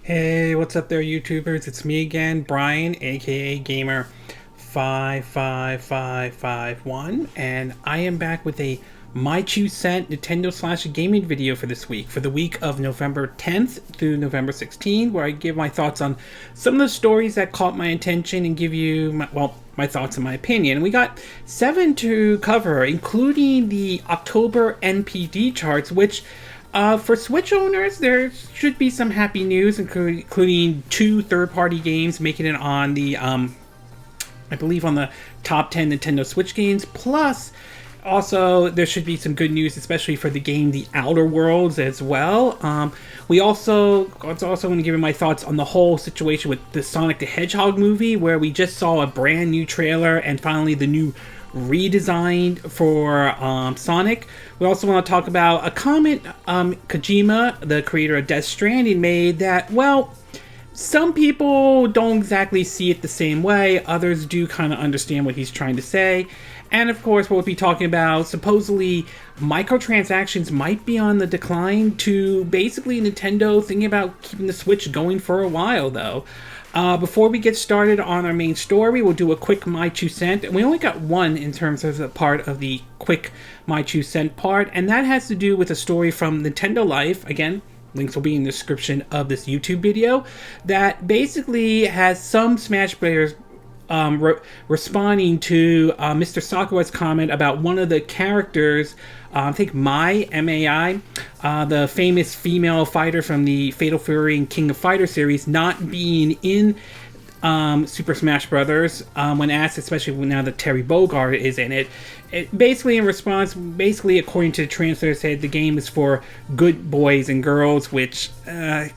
Hey, what's up there, YouTubers? It's me again, Brian, aka Gamer55551, and I am back with a My 2 cent Nintendo / gaming video for this week, for the week of November 10th through November 16th, where I give my thoughts on some of the stories that caught my attention and give you, my thoughts and my opinion. We got 7 to cover, including the October NPD charts, which for Switch owners, there should be some happy news, including 2 third-party games making it on the, I believe, on the top 10 Nintendo Switch games. Plus, also, there should be some good news, especially for the game The Outer Worlds as well. I was also going to give you my thoughts on the whole situation with the Sonic the Hedgehog movie, where we just saw a brand new trailer and finally the new redesigned for Sonic. We also want to talk about a comment Kojima, the creator of Death Stranding, made that, well, some people don't exactly see it the same way. Others do kind of understand what he's trying to say. And of course, we'll be talking about supposedly microtransactions might be on the decline, to basically Nintendo thinking about keeping the Switch going for a while, though. Before we get started on our main story, we'll do a quick My 2 cent. And we only got one in terms of the part of the quick My 2 cent part, and that has to do with a story from Nintendo Life. Again, links will be in the description of this YouTube video, that basically has some Smash players responding to Mr. Sakura's comment about one of the characters, I think M-A-I, the famous female fighter from the Fatal Fury and King of Fighters series, not being in Super Smash Brothers, when asked, especially now that Terry Bogard is in it. Basically in response, according to the translator, said the game is for good boys and girls, which,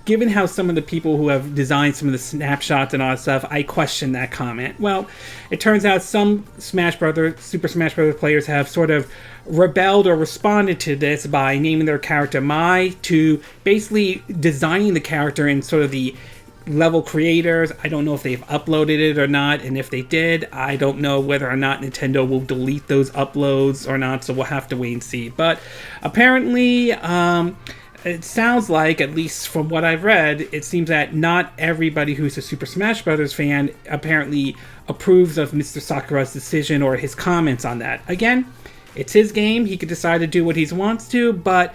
given how some of the people who have designed some of the snapshots and all that stuff, I question that comment. Well, it turns out some Super Smash Brothers players have sort of rebelled or responded to this by naming their character Mai, to basically designing the character in sort of the level creators. I don't know if they've uploaded it or not, and if they did, I don't know whether or not Nintendo will delete those uploads or not, so we'll have to wait and see. But apparently, it sounds like, at least from what I've read, it seems that not everybody who's a Super Smash Bros. Fan apparently approves of Mr. Sakura's decision or his comments on that. Again, it's his game, he could decide to do what he wants to, but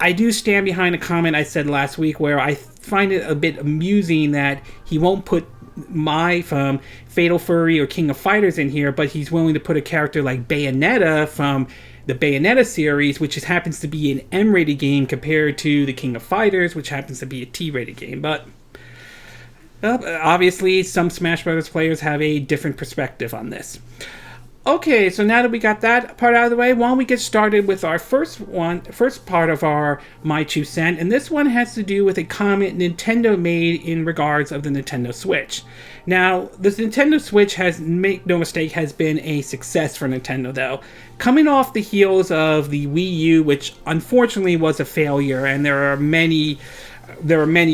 I do stand behind a comment I said last week where I find it a bit amusing that he won't put Mai from Fatal Fury or King of Fighters in here, but he's willing to put a character like Bayonetta from the Bayonetta series, which happens to be an M-rated game, compared to the King of Fighters, which happens to be a T-rated game. But obviously, some Smash Bros. Players have a different perspective on this. Okay, so now that we got that part out of the way, why don't we get started with our first part of our My 2 cent, and this one has to do with a comment Nintendo made in regards of the Nintendo Switch. Now, the Nintendo Switch make no mistake, has been a success for Nintendo, though. Coming off the heels of the Wii U, which unfortunately was a failure, and there are many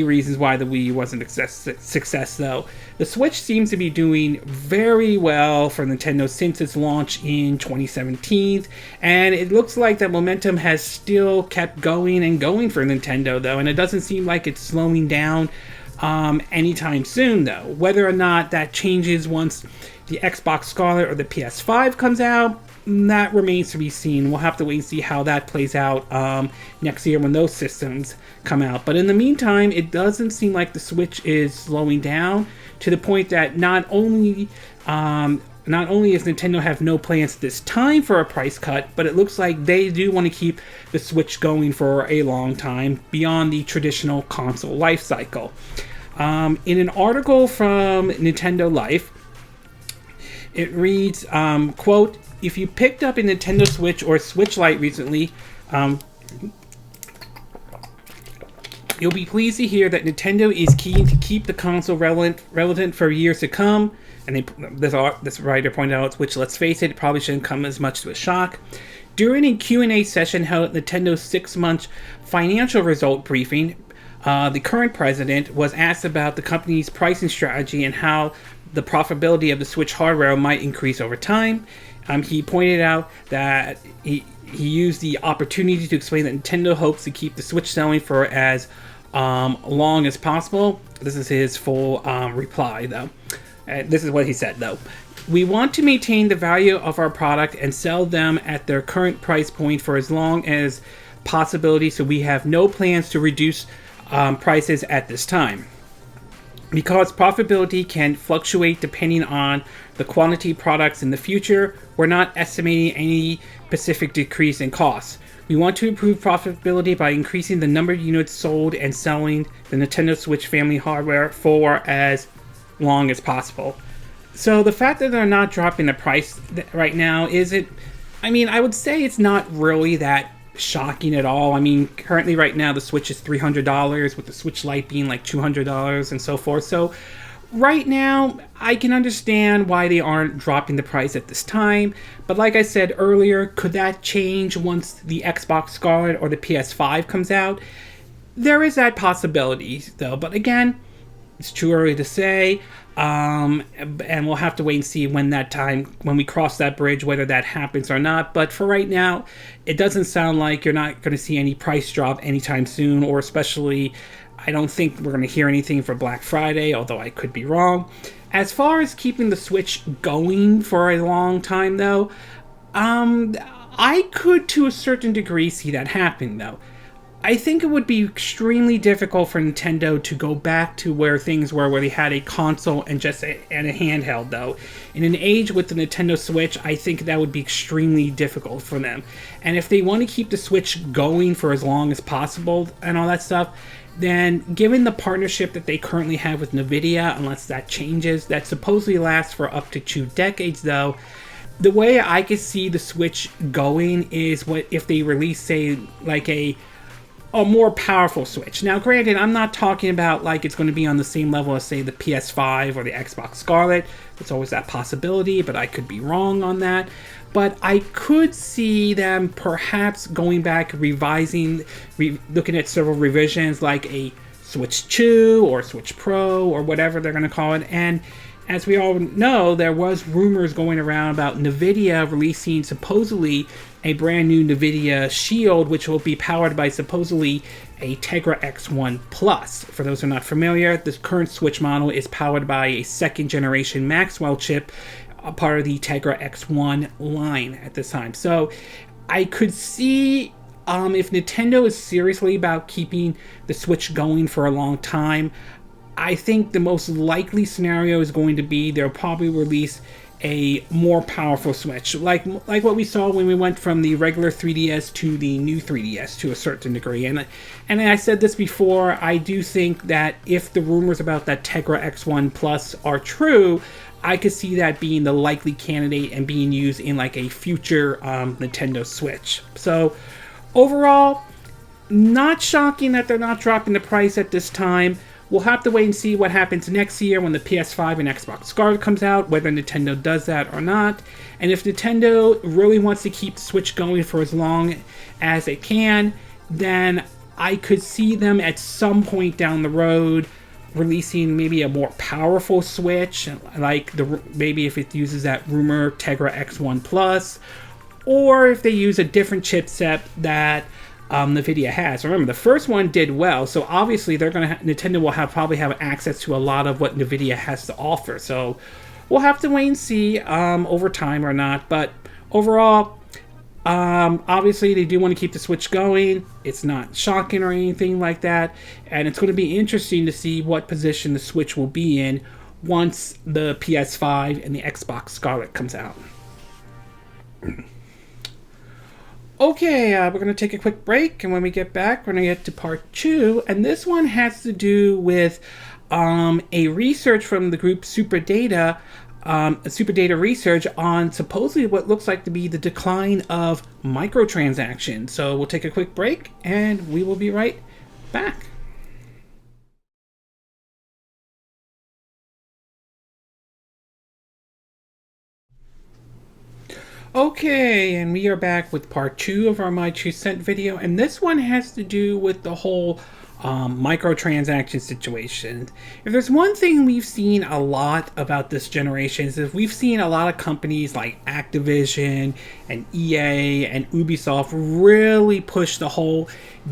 reasons why the Wii U wasn't a success, though. The Switch seems to be doing very well for Nintendo since its launch in 2017, and it looks like that momentum has still kept going and going for Nintendo, though, and it doesn't seem like it's slowing down anytime soon, though. Whether or not that changes once the Xbox Scarlet or the PS5 comes out, that remains to be seen. We'll have to wait and see how that plays out next year when those systems come out. But in the meantime, it doesn't seem like the Switch is slowing down, to the point that not only does Nintendo have no plans at this time for a price cut, but it looks like they do want to keep the Switch going for a long time beyond the traditional console life cycle. In an article from Nintendo Life, it reads, quote, "If you picked up a Nintendo Switch or Switch Lite recently, you'll be pleased to hear that Nintendo is keen to keep the console relevant for years to come." And this writer pointed out, which, let's face it probably shouldn't come as much to a shock. During a Q&A session held at Nintendo's 6-month financial result briefing, the current president was asked about the company's pricing strategy and how the profitability of the Switch hardware might increase over time. He pointed out that he used the opportunity to explain that Nintendo hopes to keep the Switch selling for as long as possible. This is his full reply, though. This is what he said, though. We want to maintain the value of our product and sell them at their current price point for as long as possibility, so we have no plans to reduce prices at this time. Because profitability can fluctuate depending on the quantity of products in the future, we're not estimating any specific decrease in costs. We want to improve profitability by increasing the number of units sold and selling the Nintendo Switch family hardware for as long as possible. So the fact that they're not dropping the price right now isn't, I mean, I would say it's not really that shocking at all. I mean, currently right now the Switch is $300 with the Switch Lite being like $200 and so forth. So right now I can understand why they aren't dropping the price at this time. But like I said earlier, could that change once the Xbox Scarlet or the PS5 comes out? There is that possibility though. But again, it's too early to say. And we'll have to wait and see when we cross that bridge, whether that happens or not. But for right now, it doesn't sound like you're not going to see any price drop anytime soon, or especially, I don't think we're going to hear anything for Black Friday, although I could be wrong. As far as keeping the Switch going for a long time, though, I could, to a certain degree, see that happen, though. I think it would be extremely difficult for Nintendo to go back to where things were, where they had a console and just a handheld, though. In an age with the Nintendo Switch, I think that would be extremely difficult for them. And if they want to keep the Switch going for as long as possible and all that stuff, then given the partnership that they currently have with Nvidia, unless that changes, that supposedly lasts for up to 2 decades, though, the way I could see the Switch going is what if they release, say, like a more powerful Switch. Now, granted, I'm not talking about like it's going to be on the same level as, say, the PS5 or the Xbox Scarlet. There's always that possibility, but I could be wrong on that. But I could see them perhaps going back, revising, looking at several revisions like a Switch 2 or Switch Pro or whatever they're going to call it. And as we all know, there was rumors going around about Nvidia releasing supposedly a brand new Nvidia Shield, which will be powered by supposedly a Tegra X1 Plus. For those who are not familiar, this current Switch model is powered by a second generation Maxwell chip, a part of the Tegra X1 line at this time. So I could see if Nintendo is seriously about keeping the Switch going for a long time, I think the most likely scenario is going to be they'll probably release a more powerful Switch, like what we saw when we went from the regular 3DS to the new 3DS to a certain degree. And I said this before, I do think that if the rumors about that Tegra X1 Plus are true, I could see that being the likely candidate and being used in like a future Nintendo Switch. So overall, not shocking that they're not dropping the price at this time. We'll have to wait and see what happens next year when the PS5 and Xbox Scarlet comes out, whether Nintendo does that or not. And if Nintendo really wants to keep the Switch going for as long as it can, then I could see them at some point down the road releasing maybe a more powerful Switch, like maybe if it uses that rumor Tegra X1 Plus, or if they use a different chipset that Nvidia has. Remember, the first one did well, so obviously Nintendo will probably have access to a lot of what Nvidia has to offer. So we'll have to wait and see over time or not. But overall, obviously they do want to keep the Switch going. It's not shocking or anything like that, and it's going to be interesting to see what position the Switch will be in once the PS5 and the Xbox Scarlet comes out. Okay, we're going to take a quick break, and when we get back, we're going to get to part 2, and this one has to do with a research from the group Superdata Research on supposedly what looks like to be the decline of microtransactions. So we'll take a quick break, and we will be right back. Okay, and we are back with part 2 of our My 2 Cent video, and this one has to do with the whole microtransaction situation. If there's one thing we've seen a lot about this generation is we've seen a lot of companies like Activision and EA and Ubisoft really push the whole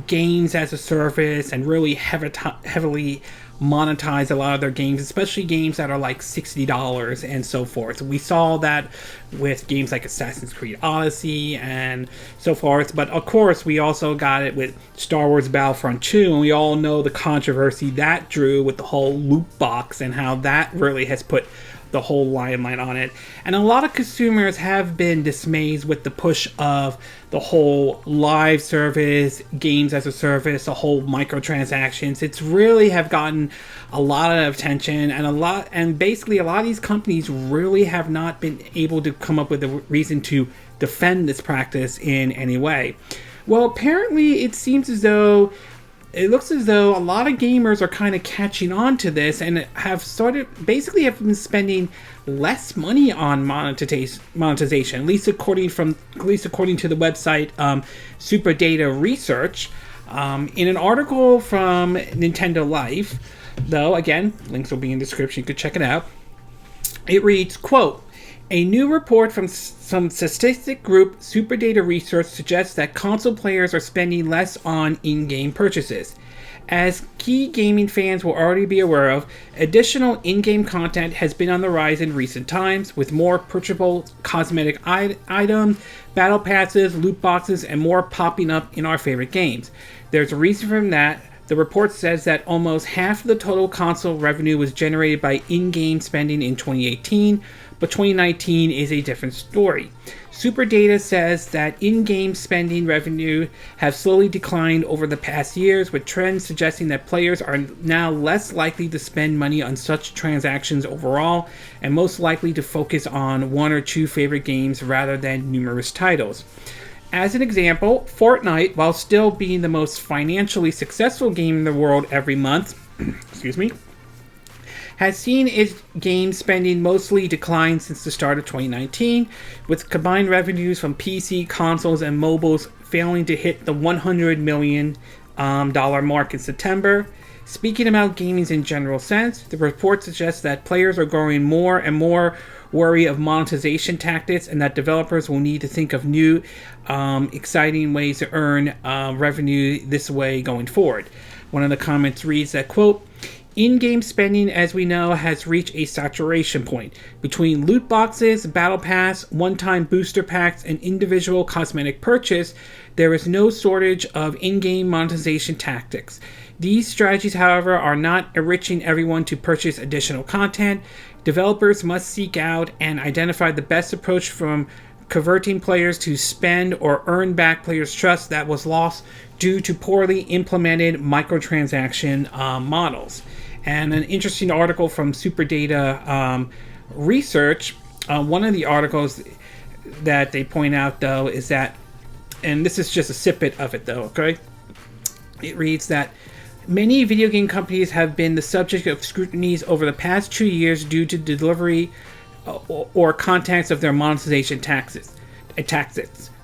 games as a service and really heavily monetize a lot of their games, especially games that are like $60 and so forth. We saw that with games like Assassin's Creed Odyssey and so forth, but of course we also got it with Star Wars Battlefront 2, and we all know the controversy that drew with the whole loot box and how that really has put the whole limelight on it. And a lot of consumers have been dismayed with the push of the whole live service, games as a service, the whole microtransactions. It's really have gotten a lot of attention, and basically a lot of these companies really have not been able to come up with a reason to defend this practice in any way. Well, apparently it looks as though a lot of gamers are kind of catching on to this and have been spending less money on monetization, at least according to the website Super Data Research. In an article from Nintendo Life, though, again, links will be in the description, you could check it out. It reads, quote, "A new report from some statistic group Super Data Research suggests that console players are spending less on in-game purchases. As key gaming fans will already be aware of, additional in-game content has been on the rise in recent times, with more purchasable cosmetic items, battle passes, loot boxes, and more popping up in our favorite games. There's a reason for that. The report says that almost half of the total console revenue was generated by in-game spending in 2018, but 2019 is a different story. Super Data says that in-game spending revenue have slowly declined over the past years, with trends suggesting that players are now less likely to spend money on such transactions overall, and most likely to focus on one or two favorite games rather than numerous titles. As an example, Fortnite, while still being the most financially successful game in the world every month, has seen its game spending mostly decline since the start of 2019, with combined revenues from PC, consoles, and mobiles failing to hit the $100 million mark in September. Speaking about gaming's in general sense, the report suggests that players are growing more and more worry of monetization tactics, and that developers will need to think of new, exciting ways to earn revenue this way going forward. One of the comments reads that, quote, "In-game spending, as we know, has reached a saturation point. Between loot boxes, battle pass, one-time booster packs, and individual cosmetic purchase, there is no shortage of in-game monetization tactics. These strategies, however, are not enriching everyone to purchase additional content. Developers must seek out and identify the best approach from converting players to spend or earn back players' trust that was lost due to poorly implemented microtransaction models." And an interesting article from Super Data Research, one of the articles that they point out, though, is that, and this is just a snippet of it, though, okay? It reads that many video game companies have been the subject of scrutinies over the past 2 years due to delivery or contacts of their monetization tactics.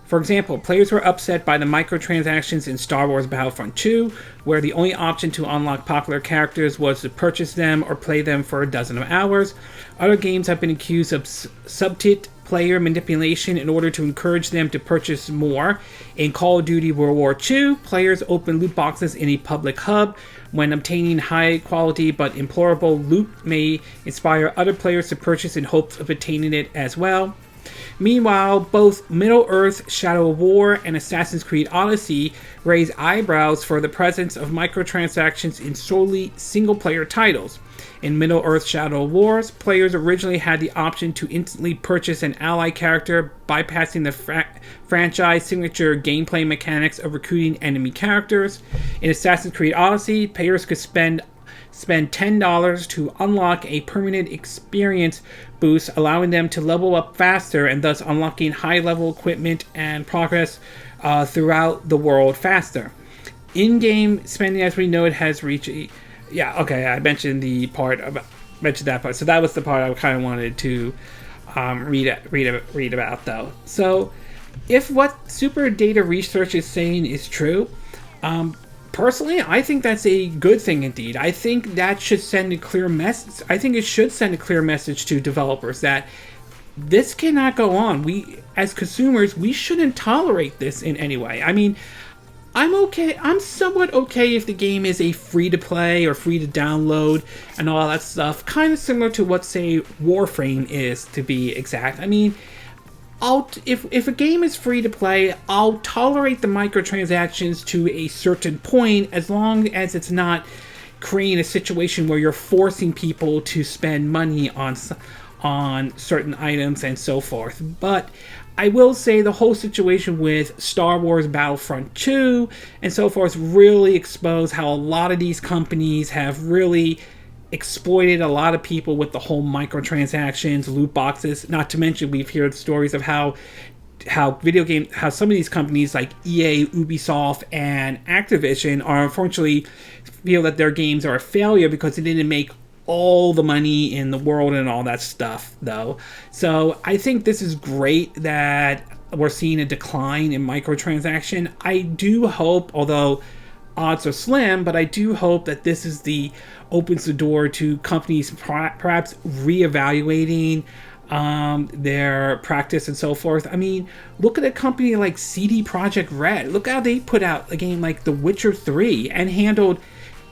For example, players were upset by the microtransactions in Star Wars Battlefront 2, where the only option to unlock popular characters was to purchase them or play them for a dozen of hours. Other games have been accused of subtle player manipulation in order to encourage them to purchase more. In Call of Duty World War II, players opened loot boxes in a public hub. When obtaining high quality but implorable loot may inspire other players to purchase in hopes of attaining it as well. Meanwhile, both Middle-earth: Shadow of War and Assassin's Creed Odyssey raise eyebrows for the presence of microtransactions in solely single-player titles. In Middle-earth: Shadow of War, players originally had the option to instantly purchase an ally character, bypassing the franchise signature gameplay mechanics of recruiting enemy characters. In Assassin's Creed Odyssey, players could spend $10 to unlock a permanent experience boost, allowing them to level up faster and thus unlocking high-level equipment and progress throughout the world faster. In-game spending, as we know, it has reached I mentioned that part. So that was the part I kind of wanted to read about, though. So if what Super Data Research is saying is true, Personally, I think that's a good thing indeed. I think that should send a clear message. I think it should send a clear message to developers that this cannot go on. We, as consumers, we shouldn't tolerate this in any way. I mean, I'm somewhat okay if the game is a free-to-play or free-to-download and all that stuff. Kind of similar to what, say, Warframe is, to be exact. I mean, if a game is free to play, I'll tolerate the microtransactions to a certain point as long as it's not creating a situation where you're forcing people to spend money on certain items and so forth. But I will say the whole situation with Star Wars Battlefront 2 and so forth really exposed how a lot of these companies have really exploited a lot of people with the whole microtransactions, loot boxes. Not to mention, we've heard stories of how some of these companies like EA, Ubisoft, and Activision are unfortunately feel that their games are a failure because they didn't make all the money in the world and all that stuff, though. So I think this is great that we're seeing a decline in microtransaction. I do hope, although odds are slim, but I do hope that this opens the door to companies perhaps reevaluating their practice and so forth. I mean, look at a company like CD Projekt Red. Look how they put out a game like The Witcher 3 and handled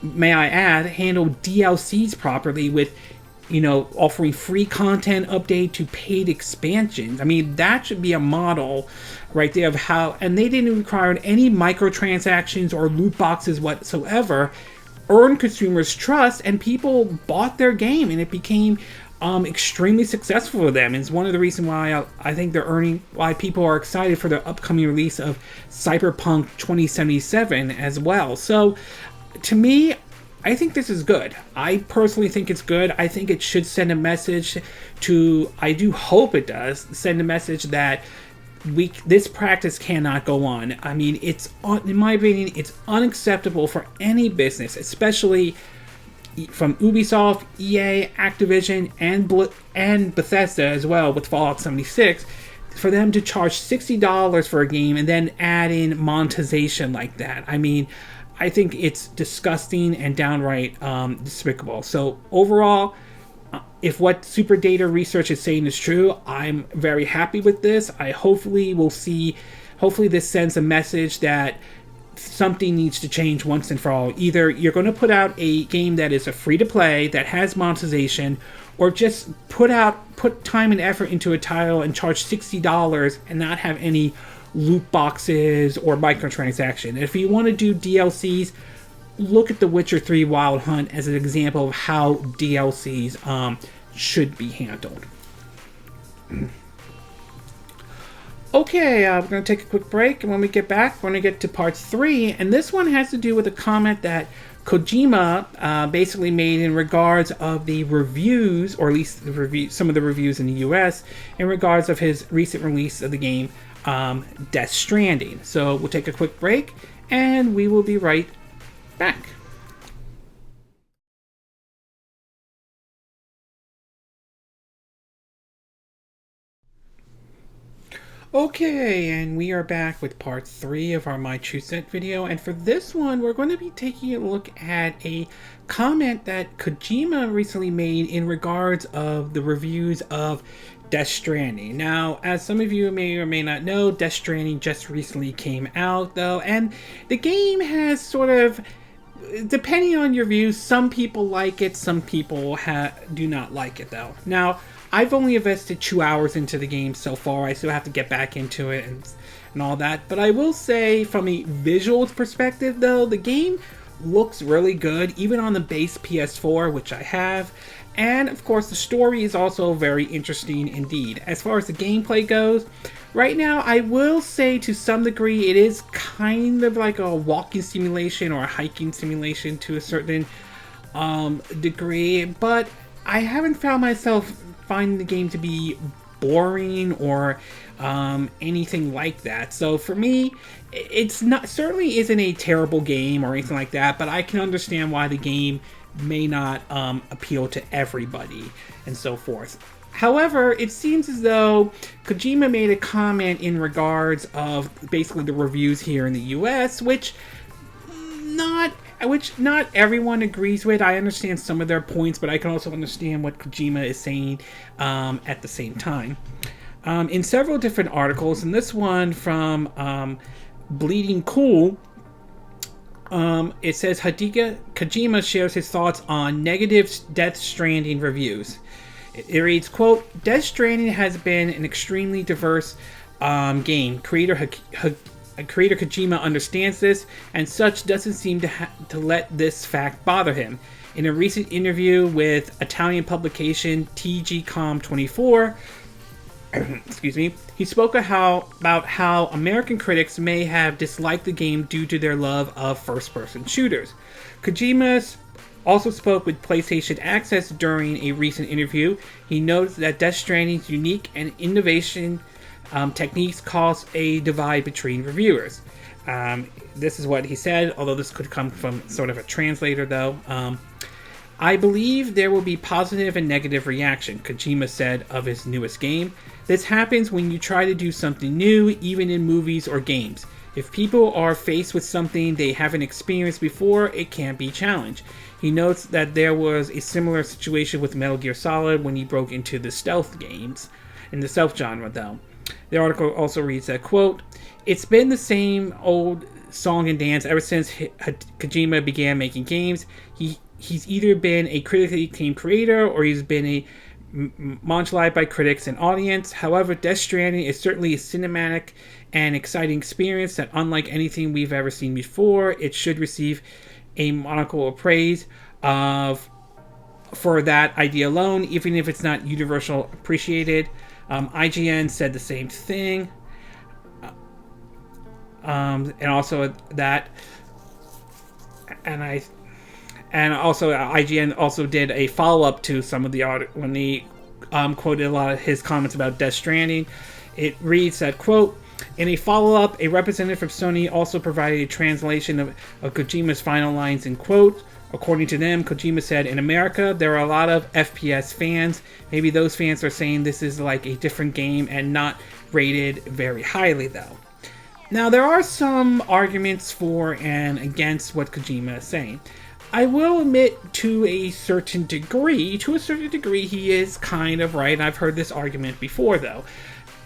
DLCs properly with, offering free content update to paid expansions. I mean, that should be a model right there of how, and they didn't require any microtransactions or loot boxes whatsoever, earn consumers' trust, and people bought their game, and it became extremely successful for them. And it's one of the reasons why I think why people are excited for the upcoming release of Cyberpunk 2077 as well. So, to me, I think this is good. I personally think it's good. I think it should send a message I do hope it does, send a message that this practice cannot go on. I mean, in my opinion, it's unacceptable for any business, especially from Ubisoft, EA, Activision, and Bethesda as well with Fallout 76, for them to charge $60 for a game and then add in monetization like that. I mean, I think it's disgusting and downright despicable. So overall, if what Super Data Research is saying is true, I'm very happy with this. Hopefully this sends a message that something needs to change once and for all. Either you're going to put out a game that is a free-to-play, that has monetization, or just put time and effort into a title and charge $60 and not have any loot boxes or microtransaction. If you want to do DLCs, look at The Witcher 3 Wild Hunt as an example of how DLCs should be handled. Okay, we're going to take a quick break, and when we get back, we're going to get to part 3, and this one has to do with a comment that Kojima basically made in regards of the reviews, or at least some of the reviews in the US, in regards of his recent release of the game Death Stranding. So we'll take a quick break, and we will be right back. Okay, and we are back with part 3 of our My True Set video, and for this one we're going to be taking a look at a comment that Kojima recently made in regards of the reviews of Death Stranding. Now, as some of you may or may not know, Death Stranding just recently came out, though, and the game has sort of, depending on your views, some people like it, some people do not like it, though. Now, I've only invested 2 hours into the game so far. I still have to get back into it and all that. But I will say, from a visuals perspective, though, the game looks really good, even on the base PS4, which I have. And, of course, the story is also very interesting indeed. As far as the gameplay goes, right now, I will say to some degree, it is kind of like a walking simulation or a hiking simulation to a certain degree. But I haven't found myself finding the game to be boring or anything like that. So for me, it's certainly isn't a terrible game or anything like that, but I can understand why the game may not appeal to everybody and so forth. However, it seems as though Kojima made a comment in regards of basically the reviews here in the US, which not everyone agrees with. I understand some of their points, but I can also understand what Kojima is saying at the same time. In several different articles, and this one from Bleeding Cool, it says Kojima shares his thoughts on negative Death Stranding reviews. It reads, quote, Death Stranding has been an extremely diverse game. Creator Kojima understands this, and such doesn't seem to let this fact bother him. In a recent interview with Italian publication TGCom24, excuse me, he spoke about how American critics may have disliked the game due to their love of first-person shooters. Kojima also spoke with PlayStation Access during a recent interview. He noted that Death Stranding's unique and innovation techniques cause a divide between reviewers. This is what he said, although this could come from sort of a translator, though. I believe there will be positive and negative reaction, Kojima said of his newest game. This happens when you try to do something new, even in movies or games. If people are faced with something they haven't experienced before, it can be challenged. He notes that there was a similar situation with Metal Gear Solid when he broke into the stealth games, in the stealth genre, though. The article also reads that, quote, It's been the same old song and dance ever since Kojima began making games. He's either been a critically acclaimed creator or he's been a marginalized by critics and audience. However, Death Stranding is certainly a cinematic and exciting experience that, unlike anything we've ever seen before, it should receive a monocle of praise for that idea alone, even if it's not universal appreciated. IGN said the same thing, and also that, and also IGN also did a follow-up to some of the article when he quoted a lot of his comments about Death Stranding. It reads that, quote, in a follow-up, a representative from Sony also provided a translation of Kojima's final lines in quote. According to them, Kojima said, in America, there are a lot of FPS fans. Maybe those fans are saying this is like a different game and not rated very highly, though. Now, there are some arguments for and against what Kojima is saying. I will admit to a certain degree, he is kind of right. I've heard this argument before, though.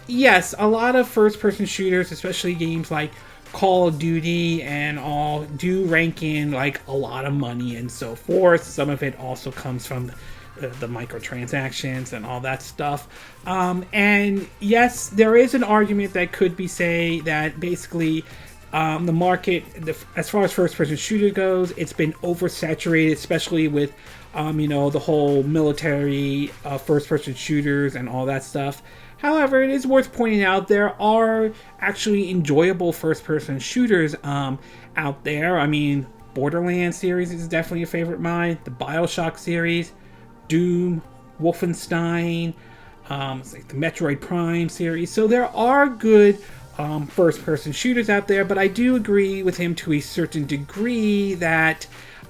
Yes, a lot of first-person shooters, especially games like Call of Duty and all, do rank in like a lot of money and so forth. Some of it also comes from the microtransactions and all that stuff. And yes, there is an argument that could be say that basically the market, as far as first-person shooter goes, it's been oversaturated, especially with the whole military first-person shooters and all that stuff. However, it is worth pointing out there are actually enjoyable first-person shooters out there. I mean, Borderlands series is definitely a favorite of mine. The Bioshock series, Doom, Wolfenstein, it's like the Metroid Prime series. So there are good first-person shooters out there, but I do agree with him to a certain degree that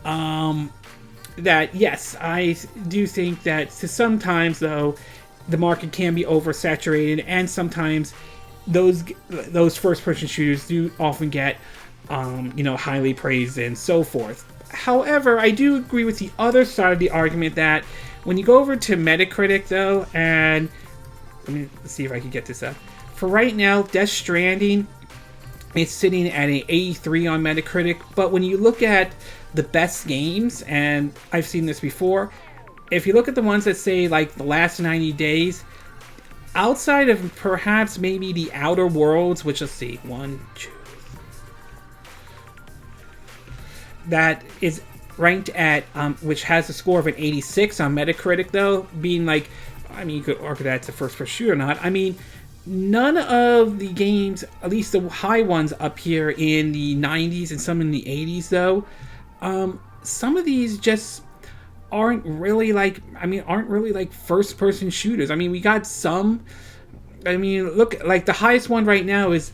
yes, I do think that sometimes, though, the market can be oversaturated, and sometimes those first-person shooters do often get, highly praised and so forth. However, I do agree with the other side of the argument that when you go over to Metacritic, though, and let me see if I can get this up. For right now, Death Stranding is sitting at an 83 on Metacritic, but when you look at the best games, and I've seen this before, if you look at the ones that say, like, the last 90 days, outside of perhaps maybe the Outer Worlds, which, let's see, 1, 2, that is ranked at, which has a score of an 86 on Metacritic, though, being like, I mean, you could argue that's a first-person shooter or not. I mean, none of the games, at least the high ones up here in the 90s and some in the 80s, though, some of these just aren't really like first-person shooters. I mean, we got some. I mean, look, like the highest one right now is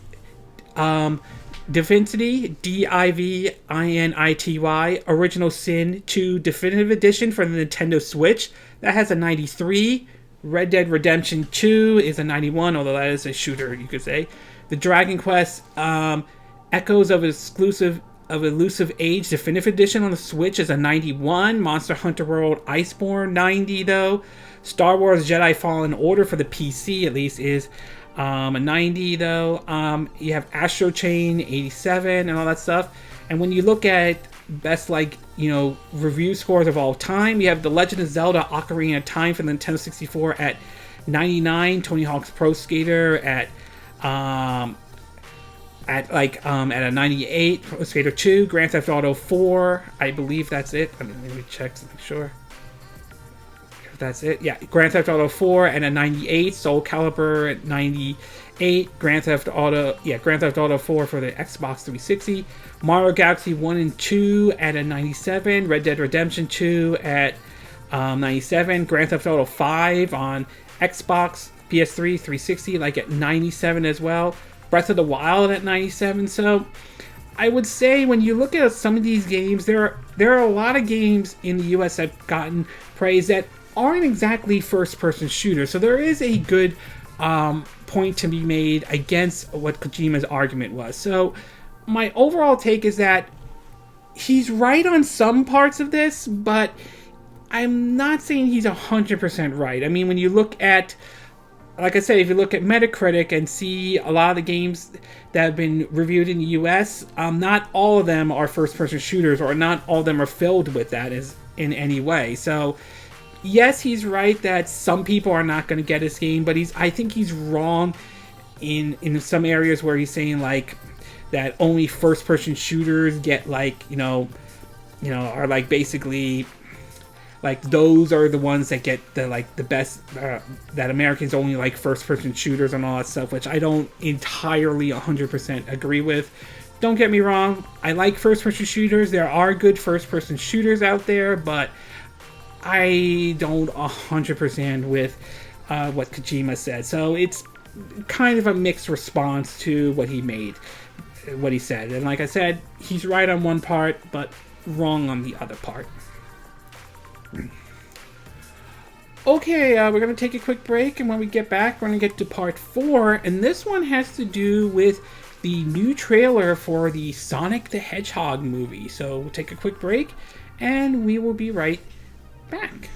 Divinity, Divinity, Original Sin 2 Definitive Edition for the Nintendo Switch. That has a 93. Red Dead Redemption 2 is a 91, although that is a shooter, you could say. The Dragon Quest Echoes of Exclusive of Elusive Age Definitive Edition on the Switch is a 91. Monster Hunter World Iceborne, 90 though. Star Wars Jedi Fallen Order for the PC at least is a 90 though. You have Astro Chain, 87 and all that stuff. And when you look at best review scores of all time, you have The Legend of Zelda Ocarina of Time for the Nintendo 64 at 99. Tony Hawk's Pro Skater at a 98. Pro Skater 2. Grand Theft Auto 4, I believe that's it. Let me check to make sure. That's it. Yeah, Grand Theft Auto 4 and a 98. Soul Calibur at 98. Grand Theft Auto 4 for the Xbox 360. Mario Galaxy 1 and 2 at a 97. Red Dead Redemption 2 at 97. Grand Theft Auto 5 on Xbox, PS3, 360 at 97 as well. Breath of the Wild at 97. So I would say when you look at some of these games, there are a lot of games in the US that have gotten praise that aren't exactly first-person shooters. So there is a good point to be made against what Kojima's argument was. So my overall take is that he's right on some parts of this, but I'm not saying he's 100% right. I mean, when you look at, like I said, if you look at Metacritic and see a lot of the games that have been reviewed in the US, not all of them are first-person shooters, or not all of them are filled with that in any way. So yes, he's right that some people are not going to get his game, but I think he's wrong in some areas where he's saying that only first-person shooters get are basically those are the ones that get the best, that Americans only like first-person shooters and all that stuff, which I don't entirely 100% agree with. Don't get me wrong, I like first-person shooters. There are good first-person shooters out there, but I don't 100% with what Kojima said. So it's kind of a mixed response to what he said. And like I said, he's right on one part, but wrong on the other part. Okay, we're going to take a quick break, and when we get back, we're going to get to part 4, and this one has to do with the new trailer for the Sonic the Hedgehog movie. So we'll take a quick break, and we will be right back.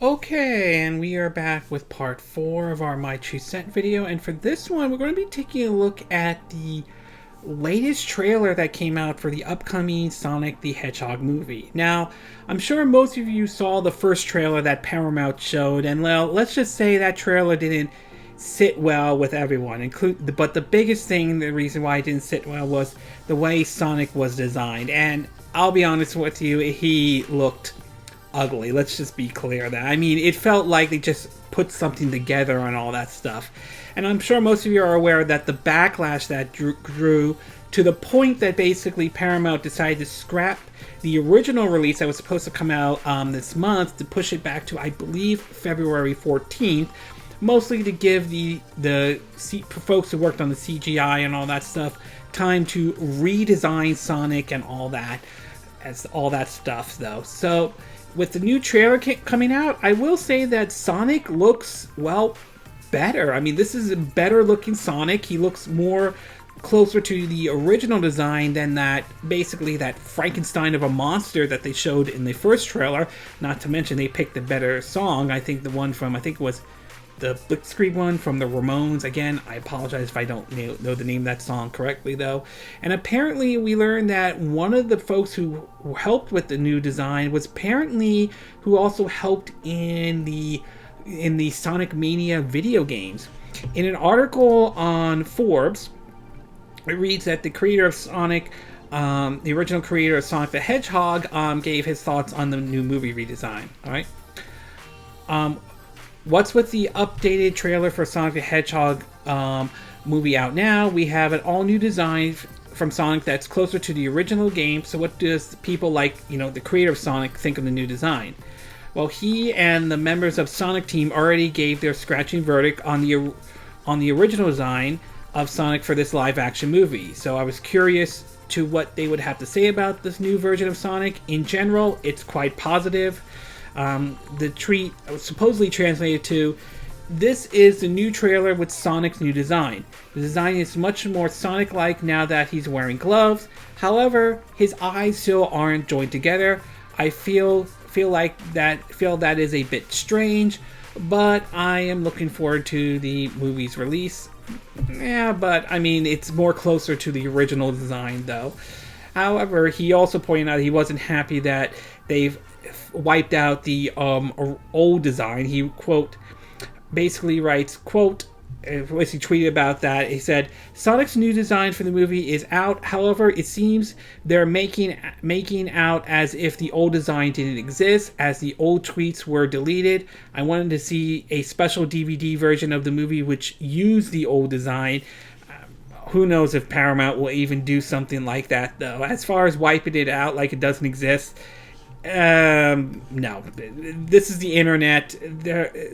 Okay, and we are back with part 4 of our My True Set video, and for this one we're going to be taking a look at the latest trailer that came out for the upcoming Sonic the Hedgehog movie. Now, I'm sure most of you saw the first trailer that Paramount showed, and well, let's just say that trailer didn't sit well with everyone, but the biggest thing, the reason why it didn't sit well, was the way Sonic was designed. And I'll be honest with you, he looked ugly. Let's just be clear that. I mean, it felt like they just put something together and all that stuff. And I'm sure most of you are aware that the backlash that grew to the point that basically Paramount decided to scrap the original release that was supposed to come out this month, to push it back to, I believe, February 14th. Mostly to give the folks who worked on the CGI and all that stuff time to redesign Sonic and all that stuff, though. So with the new trailer coming out, I will say that Sonic looks, well, better. I mean, this is a better looking Sonic. He looks more closer to the original design than that Frankenstein of a monster that they showed in the first trailer. Not to mention they picked a better song. I think the one from, it was the Blitzkrieg one from the Ramones. Again, I apologize if I don't know the name of that song correctly, though. And apparently we learned that one of the folks who helped with the new design was apparently who also helped in the Sonic Mania video games. In an article on Forbes, it reads that the creator of Sonic, the original creator of Sonic the Hedgehog, gave his thoughts on the new movie redesign. All right. What's with the updated trailer for Sonic the Hedgehog movie out now? We have an all-new design from Sonic that's closer to the original game. So what does people like, the creator of Sonic think of the new design? Well, he and the members of Sonic Team already gave their scratching verdict on the original design of Sonic for this live-action movie. So I was curious to what they would have to say about this new version of Sonic. In general, it's quite positive. The tweet was supposedly translated to, "This is the new trailer with Sonic's new design. The design is much more Sonic-like now that he's wearing gloves. However, his eyes still aren't joined together. I feel that is a bit strange, but I am looking forward to the movie's release." Yeah, but I mean, it's more closer to the original design, though. However, he also pointed out he wasn't happy that they've wiped out the old design. He, quote, basically writes, quote, as he tweeted about that, he said, "Sonic's new design for the movie is out. However, it seems they're making out as if the old design didn't exist, as the old tweets were deleted. I wanted to see a special DVD version of the movie which used the old design." Who knows if Paramount will even do something like that, though. As far as wiping it out like it doesn't exist, no. This is the internet.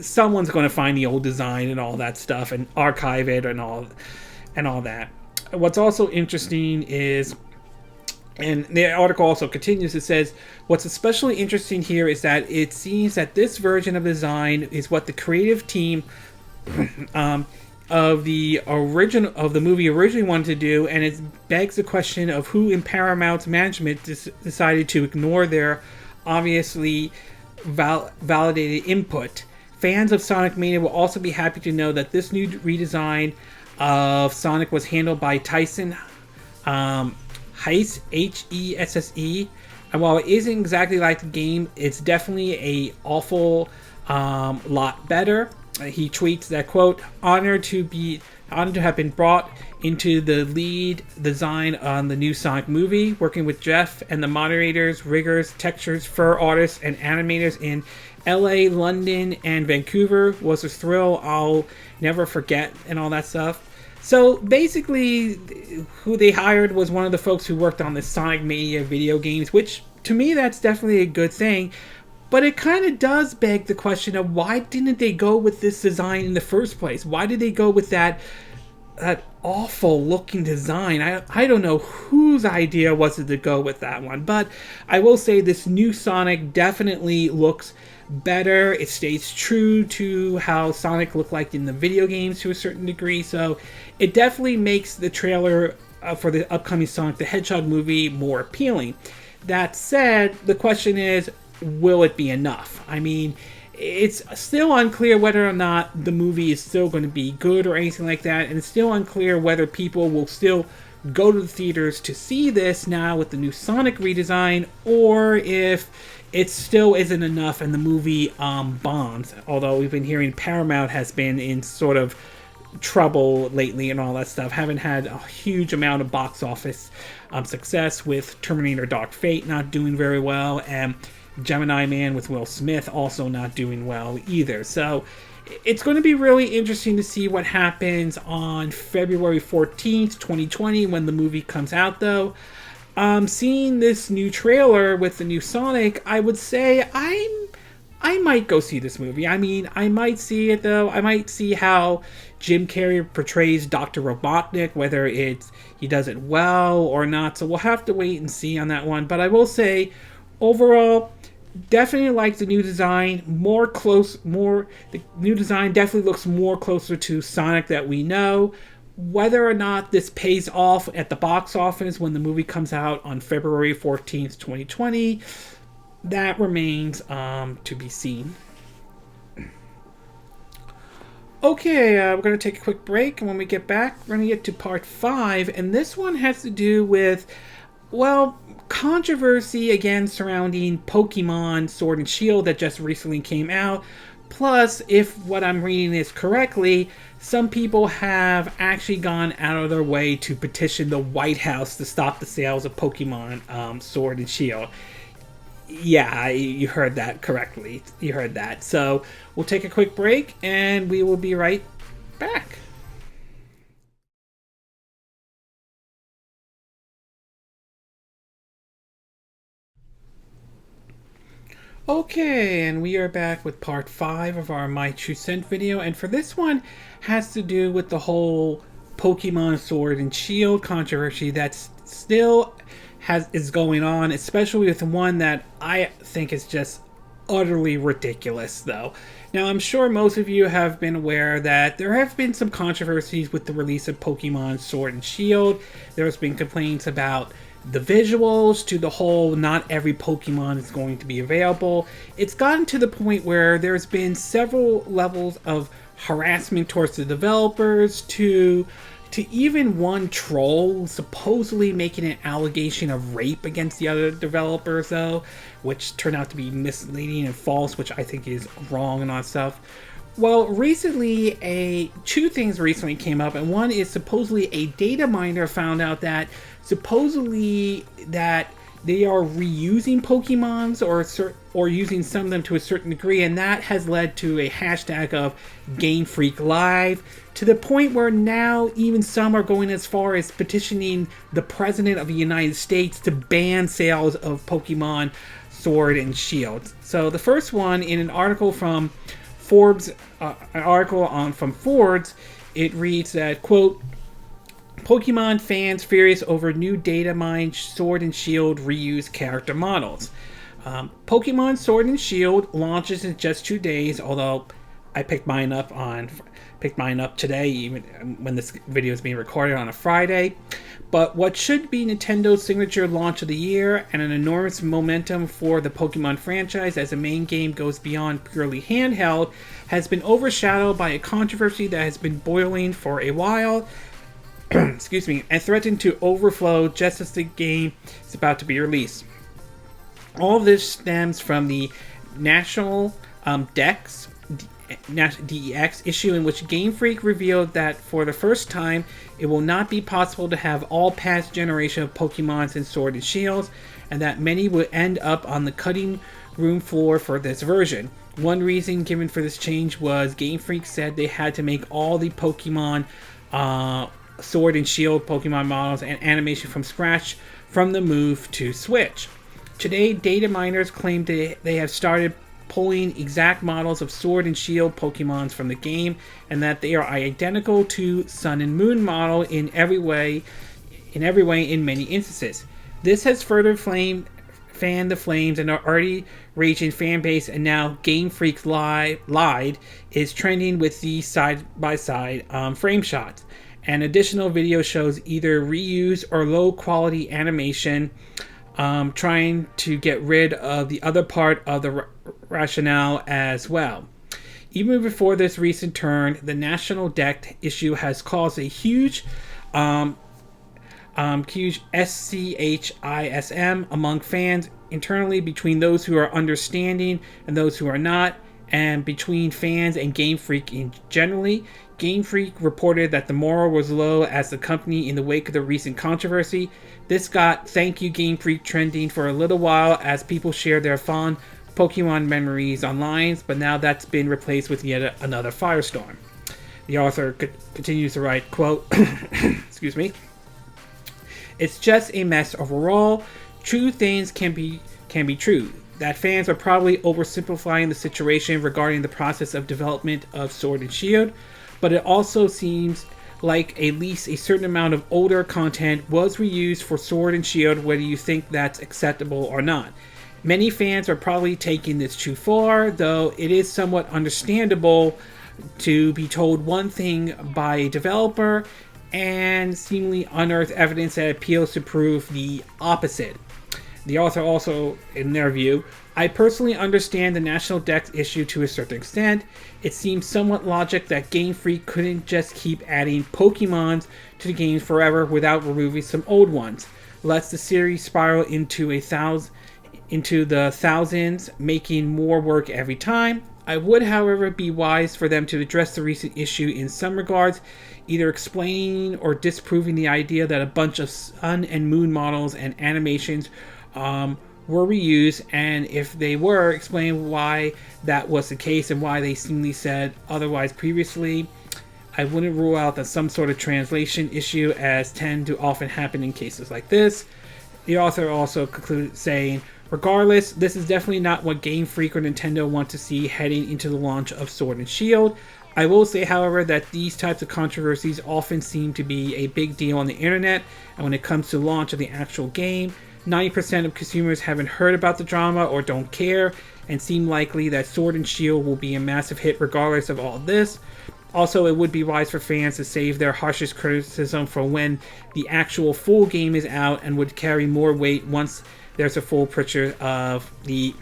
Someone's going to find the old design and all that stuff and archive it and all that. What's also interesting is, and the article also continues, it says, "What's especially interesting here is that it seems that this version of design is what the creative team of the movie originally wanted to do, and it begs the question of who in Paramount's management decided to ignore their obviously validated input. Fans of Sonic Mania will also be happy to know that this new redesign of Sonic was handled by Tyson Hesse, Hesse, and while it isn't exactly like the game, it's definitely a awful lot better." He tweets that, quote, honored to have been brought into the lead design on the new Sonic movie, working with Jeff and the moderators, riggers, textures, fur artists, and animators in LA, London, and Vancouver was a thrill I'll never forget," and all that stuff. So basically, who they hired was one of the folks who worked on the Sonic Mania video games, which to me, that's definitely a good thing. But it kind of does beg the question of why didn't they go with this design in the first place? Why did they go with that awful looking design? I don't know whose idea was it to go with that one. But I will say this new Sonic definitely looks better. It stays true to how Sonic looked like in the video games to a certain degree. So it definitely makes the trailer for the upcoming Sonic the Hedgehog movie more appealing. That said, the question is, will it be enough? I mean, it's still unclear whether or not the movie is still going to be good or anything like that, and it's still unclear whether people will still go to the theaters to see this now with the new Sonic redesign, or if it still isn't enough and the movie bombs. Although we've been hearing Paramount has been in sort of trouble lately and all that stuff. Haven't had a huge amount of box office success, with Terminator Dark Fate not doing very well, and Gemini Man with Will Smith also not doing well either. So it's going to be really interesting to see what happens on February 14th, 2020 when the movie comes out, though. Seeing this new trailer with the new Sonic, I would say I might go see this movie. I mean, I might see it, though. I might see how Jim Carrey portrays Dr. Robotnik, whether he does it well or not. So we'll have to wait and see on that one. But I will say, overall, definitely like the new design. The new design definitely looks more closer to Sonic that we know. Whether or not this pays off at the box office when the movie comes out on February 14th, 2020, that remains to be seen. Okay, we're going to take a quick break, and when we get back, we're going to get to part 5, and this one has to do with, well, controversy again surrounding Pokemon Sword and Shield that just recently came out. Plus, if what I'm reading is correctly, some people have actually gone out of their way to petition the White House to stop the sales of Pokemon Sword and Shield. Yeah, you heard that correctly. You heard that. So we'll take a quick break, and we will be right back. Okay, and we are back with part 5 of our My True Scent video, and for this one has to do with the whole Pokemon Sword and Shield controversy that's still is going on, especially with one that I think is just utterly ridiculous, though. Now, I'm sure most of you have been aware that there have been some controversies with the release of Pokemon Sword and Shield. There's been complaints about the visuals, to the whole not every Pokemon is going to be available. It's gotten to the point where there's been several levels of harassment towards the developers, to even one troll supposedly making an allegation of rape against the other developers, though, which turned out to be misleading and false, which I think is wrong and all that stuff. Well, recently, two things recently came up, and one is supposedly a data miner found out that supposedly that they are reusing Pokemons or using some of them to a certain degree, and that has led to a hashtag of Game Freak Live, to the point where now even some are going as far as petitioning the President of the United States to ban sales of Pokemon Sword and Shield. So the first one, in an article from Forbes, from Forbes, it reads that, quote, Pokemon fans furious over new data mine Sword and Shield reuse character models. Pokemon Sword and Shield launches in just 2 days, although I picked mine up today, even when this video is being recorded on a Friday. But what should be Nintendo's signature launch of the year and an enormous momentum for the Pokemon franchise as the main game goes beyond purely handheld has been overshadowed by a controversy that has been boiling for a while excuse me, and threatened to overflow just as the game is about to be released. All of this stems from the National DEX issue, in which Game Freak revealed that for the first time it will not be possible to have all past generation of Pokemons in Sword and Shields, and that many would end up on the cutting room floor for this version. One reason given for this change was Game Freak said they had to make all the Pokemon Sword and Shield Pokemon models and animation from scratch from the move to Switch. Today, data miners claim they have started pulling exact models of Sword and Shield Pokemons from the game, and that they are identical to Sun and Moon model in every way in many instances. This has further fanned the flames and our already raging fan base, and now Game Freak lied is trending with these side-by-side frame shots. And additional video shows either reuse or low quality animation, trying to get rid of the other part of the rationale as well. Even before this recent turn, the National DEX issue has caused a huge SCHISM among fans internally, between those who are understanding and those who are not, and between fans and Game Freak generally. Game Freak reported that the morale was low as the company in the wake of the recent controversy. This got Thank You Game Freak trending for a little while as people shared their fond Pokemon memories online, but now that's been replaced with yet another firestorm. The author continues to write, quote, excuse me, it's just a mess overall. True things can be true. That fans are probably oversimplifying the situation regarding the process of development of Sword and Shield, but it also seems like at least a certain amount of older content was reused for Sword and Shield, whether you think that's acceptable or not. Many fans are probably taking this too far, though it is somewhat understandable to be told one thing by a developer and seemingly unearth evidence that appeals to prove the opposite. The author also, in their view, I personally understand the National DEX issue to a certain extent. It seems somewhat logic that Game Freak couldn't just keep adding Pokemons to the game forever without removing some old ones. Lets the series spiral into the thousands, making more work every time. I would, however, be wise for them to address the recent issue in some regards, either explaining or disproving the idea that a bunch of Sun and Moon models and animations were reused, and if they were, explain why that was the case and why they seemingly said otherwise previously. I wouldn't rule out that some sort of translation issue, as tend to often happen in cases like this. The author also concluded saying, regardless, this is definitely not what Game Freak or Nintendo want to see heading into the launch of Sword and Shield. I will say, however, that these types of controversies often seem to be a big deal on the internet, and when it comes to the launch of the actual game, 90% of consumers haven't heard about the drama or don't care. and seem likely that Sword and Shield will be a massive hit regardless of all of this. Also, it would be wise for fans to save their harshest criticism for when the actual full game is out, and would carry more weight once there's a full picture of the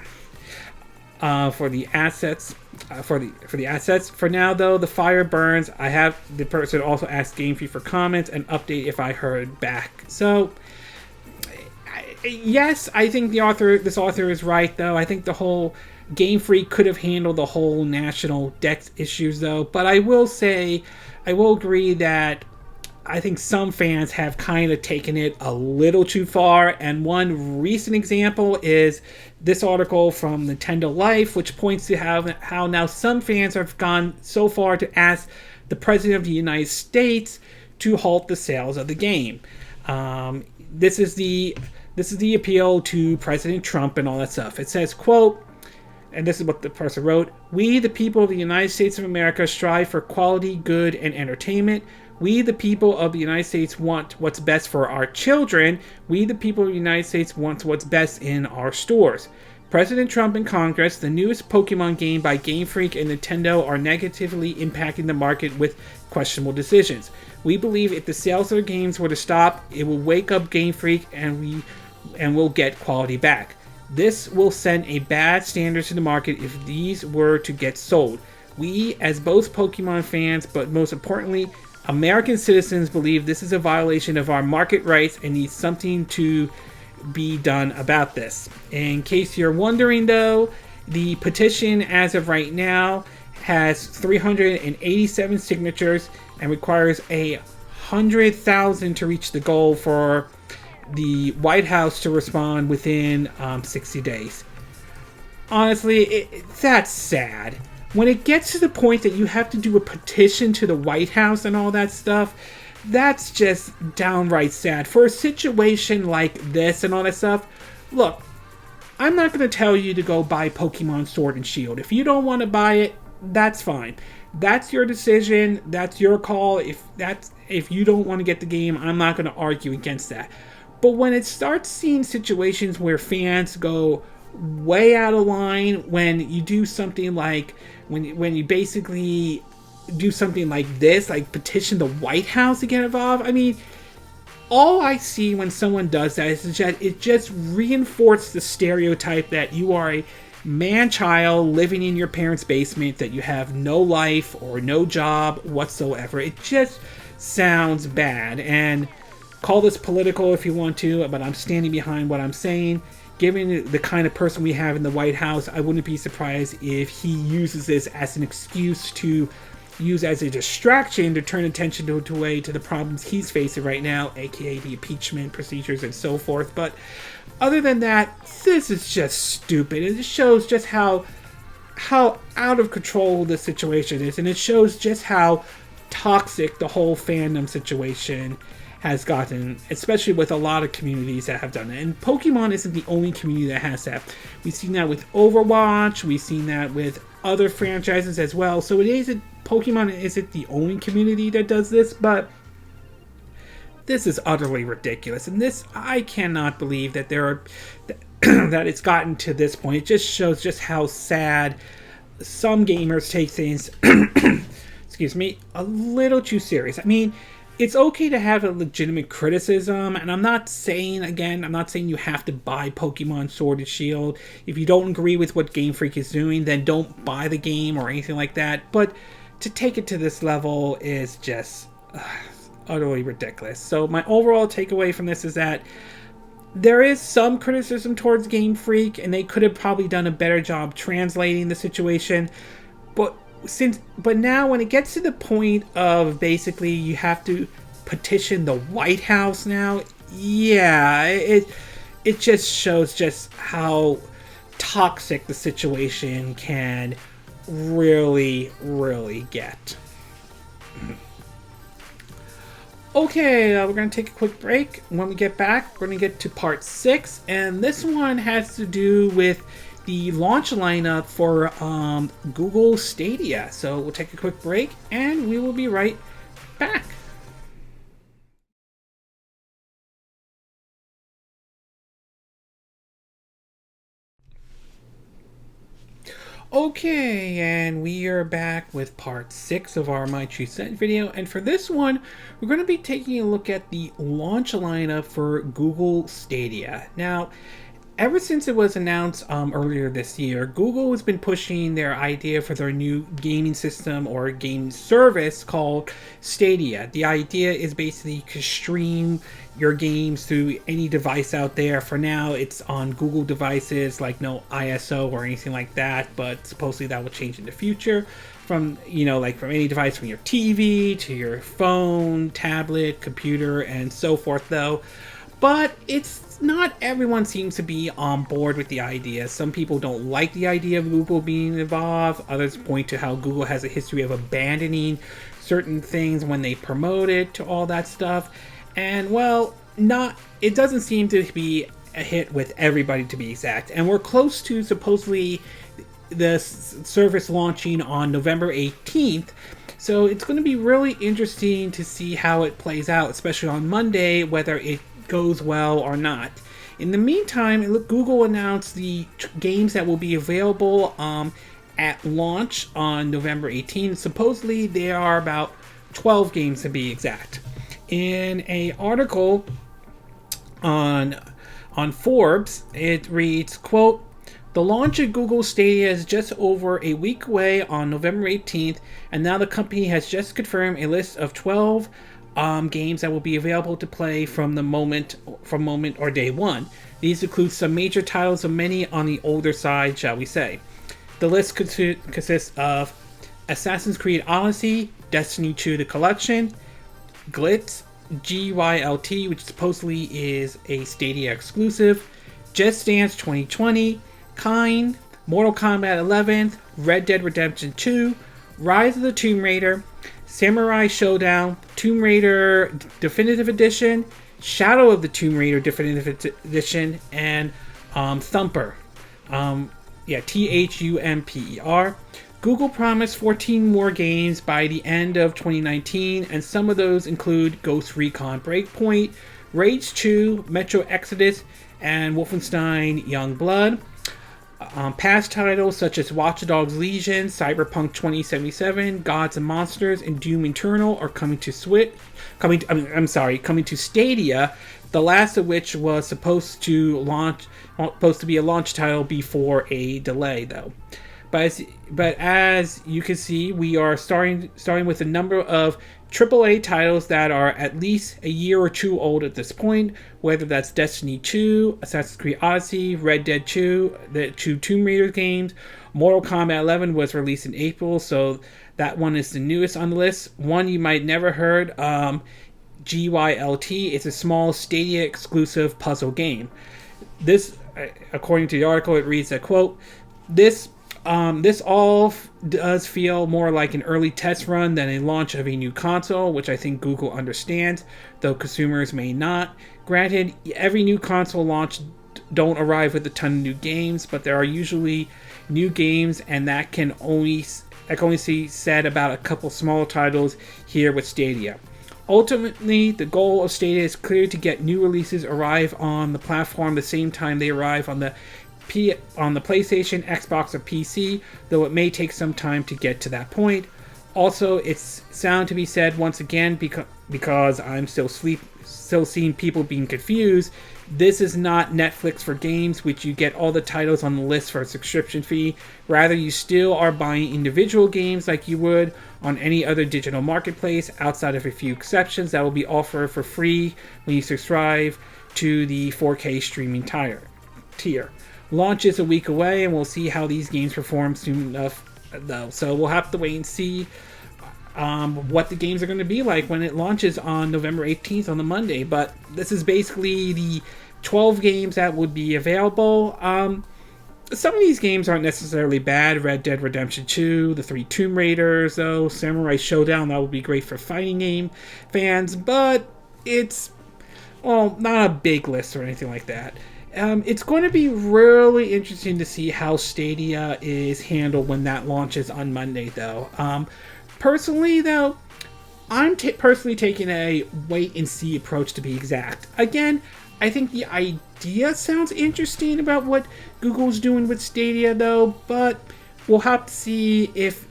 for the assets. For the assets. For now, though, the fire burns. I have the person also asked Game Freak for comments and update if I heard back. So, yes, I think this author is right, though. I think the whole Game Freak could have handled the whole national dex issues, though. But I will say, I will agree that I think some fans have kind of taken it a little too far. And one recent example is this article from Nintendo Life, which points to how now some fans have gone so far to ask the President of the United States to halt the sales of the game. This is the appeal to President Trump and all that stuff. It says, quote, and this is what the person wrote: "We, the people of the United States of America, strive for quality, good, and entertainment. We, the people of the United States, want what's best for our children. We, the people of the United States, want what's best in our stores. President Trump and Congress, the newest Pokemon game by Game Freak and Nintendo, are negatively impacting the market with questionable decisions. We believe if the sales of their games were to stop, it will wake up Game Freak and we'll get quality back. This will send a bad standard to the market if these were to get sold. We, as both Pokemon fans, but most importantly, American citizens, believe this is a violation of our market rights and needs something to be done about this." In case you're wondering, though, the petition as of right now has 387 signatures and requires 100,000 to reach the goal for the White House to respond within 60 days. Honestly, that's sad. When it gets to the point that you have to do a petition to the White House and all that stuff, that's just downright sad. For a situation like this and all that stuff, look, I'm not going to tell you to go buy Pokemon Sword and Shield. If you don't want to buy it, that's fine. That's your decision. That's your call. If you don't want to get the game, I'm not going to argue against that. But when it starts seeing situations where fans go way out of line, when you do something like when you basically do something like this, like petition the White House to get involved, I mean, all I see when someone does that is that it just reinforces the stereotype that you are a man-child living in your parents' basement, that you have no life or no job whatsoever. It just sounds bad. And call this political if you want to, but I'm standing behind what I'm saying. Given the kind of person we have in the White House, I wouldn't be surprised if he uses this as an excuse to use as a distraction to turn attention away to the problems he's facing right now, aka the impeachment procedures and so forth. But other than that, this is just stupid. It shows just how out of control the situation is, and it shows just how toxic the whole fandom situation has gotten, especially with a lot of communities that have done it. And Pokemon isn't the only community that has that. We've seen that with Overwatch, we've seen that with other franchises as well. So Pokemon isn't the only community that does this, but this is utterly ridiculous. And this, I cannot believe that that it's gotten to this point. It just shows just how sad some gamers take things, excuse me, a little too serious. I mean, it's okay to have a legitimate criticism, and I'm not saying you have to buy Pokemon Sword and Shield. If you don't agree with what Game Freak is doing, then don't buy the game or anything like that. But to take it to this level is just utterly ridiculous. So my overall takeaway from this is that there is some criticism towards Game Freak, and they could have probably done a better job translating the situation. But now when it gets to the point of basically you have to petition the White House now, yeah, it just shows just how toxic the situation can really, really get. Okay, we're going to take a quick break. When we get back, we're going to get to part 6, and this one has to do with the launch lineup for Google Stadia. So we'll take a quick break, and we will be right back. Okay, and we are back with part 6 of our My True Set video, and for this one, we're going to be taking a look at the launch lineup for Google Stadia. Now, ever since it was announced earlier this year, Google has been pushing their idea for their new gaming system or game service called Stadia. The idea is basically to stream your games through any device out there. For now, it's on Google devices, like no ISO or anything like that, but supposedly that will change in the future. From from any device, from your TV to your phone, tablet, computer, and so forth, though. But it's not everyone seems to be on board with the idea. Some people don't like the idea of Google being involved. Others point to how Google has a history of abandoning certain things when they promote it to all that stuff. And well, it doesn't seem to be a hit with everybody, to be exact. And we're close to supposedly the service launching on November 18th. So it's going to be really interesting to see how it plays out, especially on Monday, whether it goes well or not. In the meantime, Google announced the games that will be available at launch on November 18th. Supposedly, there are about 12 games to be exact. In an article on Forbes, it reads, quote, "The launch of Google Stadia is just over a week away on November 18th, and now the company has just confirmed a list of 12 games that will be available to play from moment or day one. These include some major titles and many on the older side, shall we say. The list consists of Assassin's Creed Odyssey, Destiny 2 The Collection, Glitz, GYLT, which supposedly is a Stadia exclusive, Just Dance 2020, Kind, Mortal Kombat 11, Red Dead Redemption 2, Rise of the Tomb Raider, Samurai Showdown, Tomb Raider Definitive Edition, Shadow of the Tomb Raider Definitive Edition, and Thumper. THUMPER. Google promised 14 more games by the end of 2019, and some of those include Ghost Recon Breakpoint, Rage 2, Metro Exodus, and Wolfenstein Youngblood. Past titles such as Watch Dogs Legion, Cyberpunk 2077, Gods and Monsters, and Doom Eternal are coming to Stadia. The last of which was supposed to be a launch title before a delay, though. But as you can see, we are starting with a number of AAA titles that are at least a year or two old at this point, whether that's Destiny 2, Assassin's Creed Odyssey, Red Dead 2, the 2 Tomb Raider games. Mortal Kombat 11 was released in April, so that one is the newest on the list. One you might never heard, GYLT, is a small Stadia exclusive puzzle game. This, according to the article, it reads that, quote, This all does feel more like an early test run than a launch of a new console, which I think Google understands, though consumers may not. Granted, every new console launch don't arrive with a ton of new games, but there are usually new games, and that can only be said about a couple small titles here with Stadia. Ultimately, the goal of Stadia is clear: to get new releases arrive on the platform the same time they arrive on the PlayStation, Xbox, or PC, though it may take some time to get to that point. Also, it's sound to be said once again, because I'm still seeing people being confused. This is not Netflix for games, which you get all the titles on the list for a subscription fee. Rather, you still are buying individual games like you would on any other digital marketplace, outside of a few exceptions that will be offered for free when you subscribe to the 4K streaming tier. Launch is a week away, and we'll see how these games perform soon enough, though. So we'll have to wait and see what the games are going to be like when it launches on November 18th on the Monday. But this is basically the 12 games that would be available. Some of these games aren't necessarily bad. Red Dead Redemption 2, the 3 Tomb Raiders, though, Samurai Showdown, that would be great for fighting game fans, but it's, well, not a big list or anything like that. It's going to be really interesting to see how Stadia is handled when that launches on Monday, though. Personally, though, I'm personally taking a wait-and-see approach, to be exact. Again, I think the idea sounds interesting about what Google's doing with Stadia, though, but we'll have to see if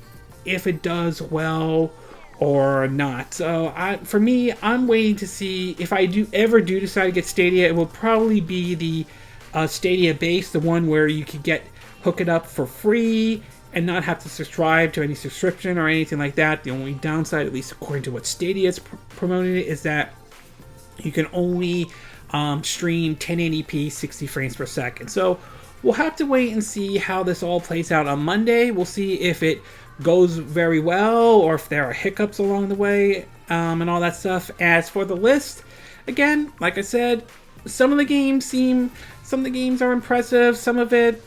it does well or not. So for me, I'm waiting to see if I do decide to get Stadia. It will probably be the Stadia base, the one where you could hook it up for free and not have to subscribe to any subscription or anything like that. The only downside, at least according to what Stadia is promoting, is that you can only stream 1080p 60 frames per second. So we'll have to wait and see how this all plays out on Monday. We'll see if it goes very well or if there are hiccups along the way and all that stuff. As for the list, again, like I said, some of the games are impressive, some of it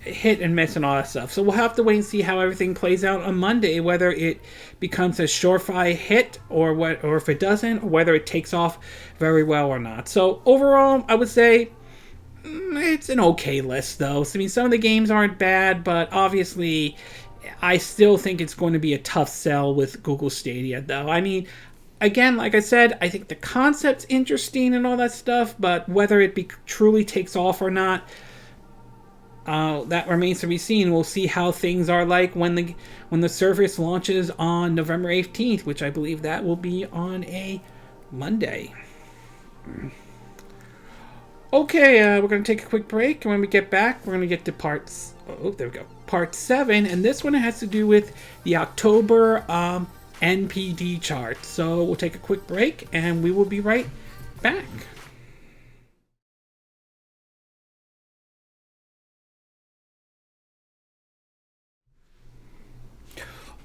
hit and miss and all that stuff. So we'll have to wait and see how everything plays out on Monday, whether it becomes a surefire hit or if it doesn't, or whether it takes off very well or not. So overall, I would say it's an okay list, though. I mean, some of the games aren't bad, but obviously I still think it's going to be a tough sell with Google Stadia, though. I mean, again, like I said, I think the concept's interesting and all that stuff, but whether it truly takes off or not, that remains to be seen. We'll see how things are like when the service launches on November 18th, which I believe that will be on a Monday. Okay, we're going to take a quick break, and when we get back, we're going to get to part 7, and this one has to do with the October NPD chart. So we'll take a quick break, and we will be right back.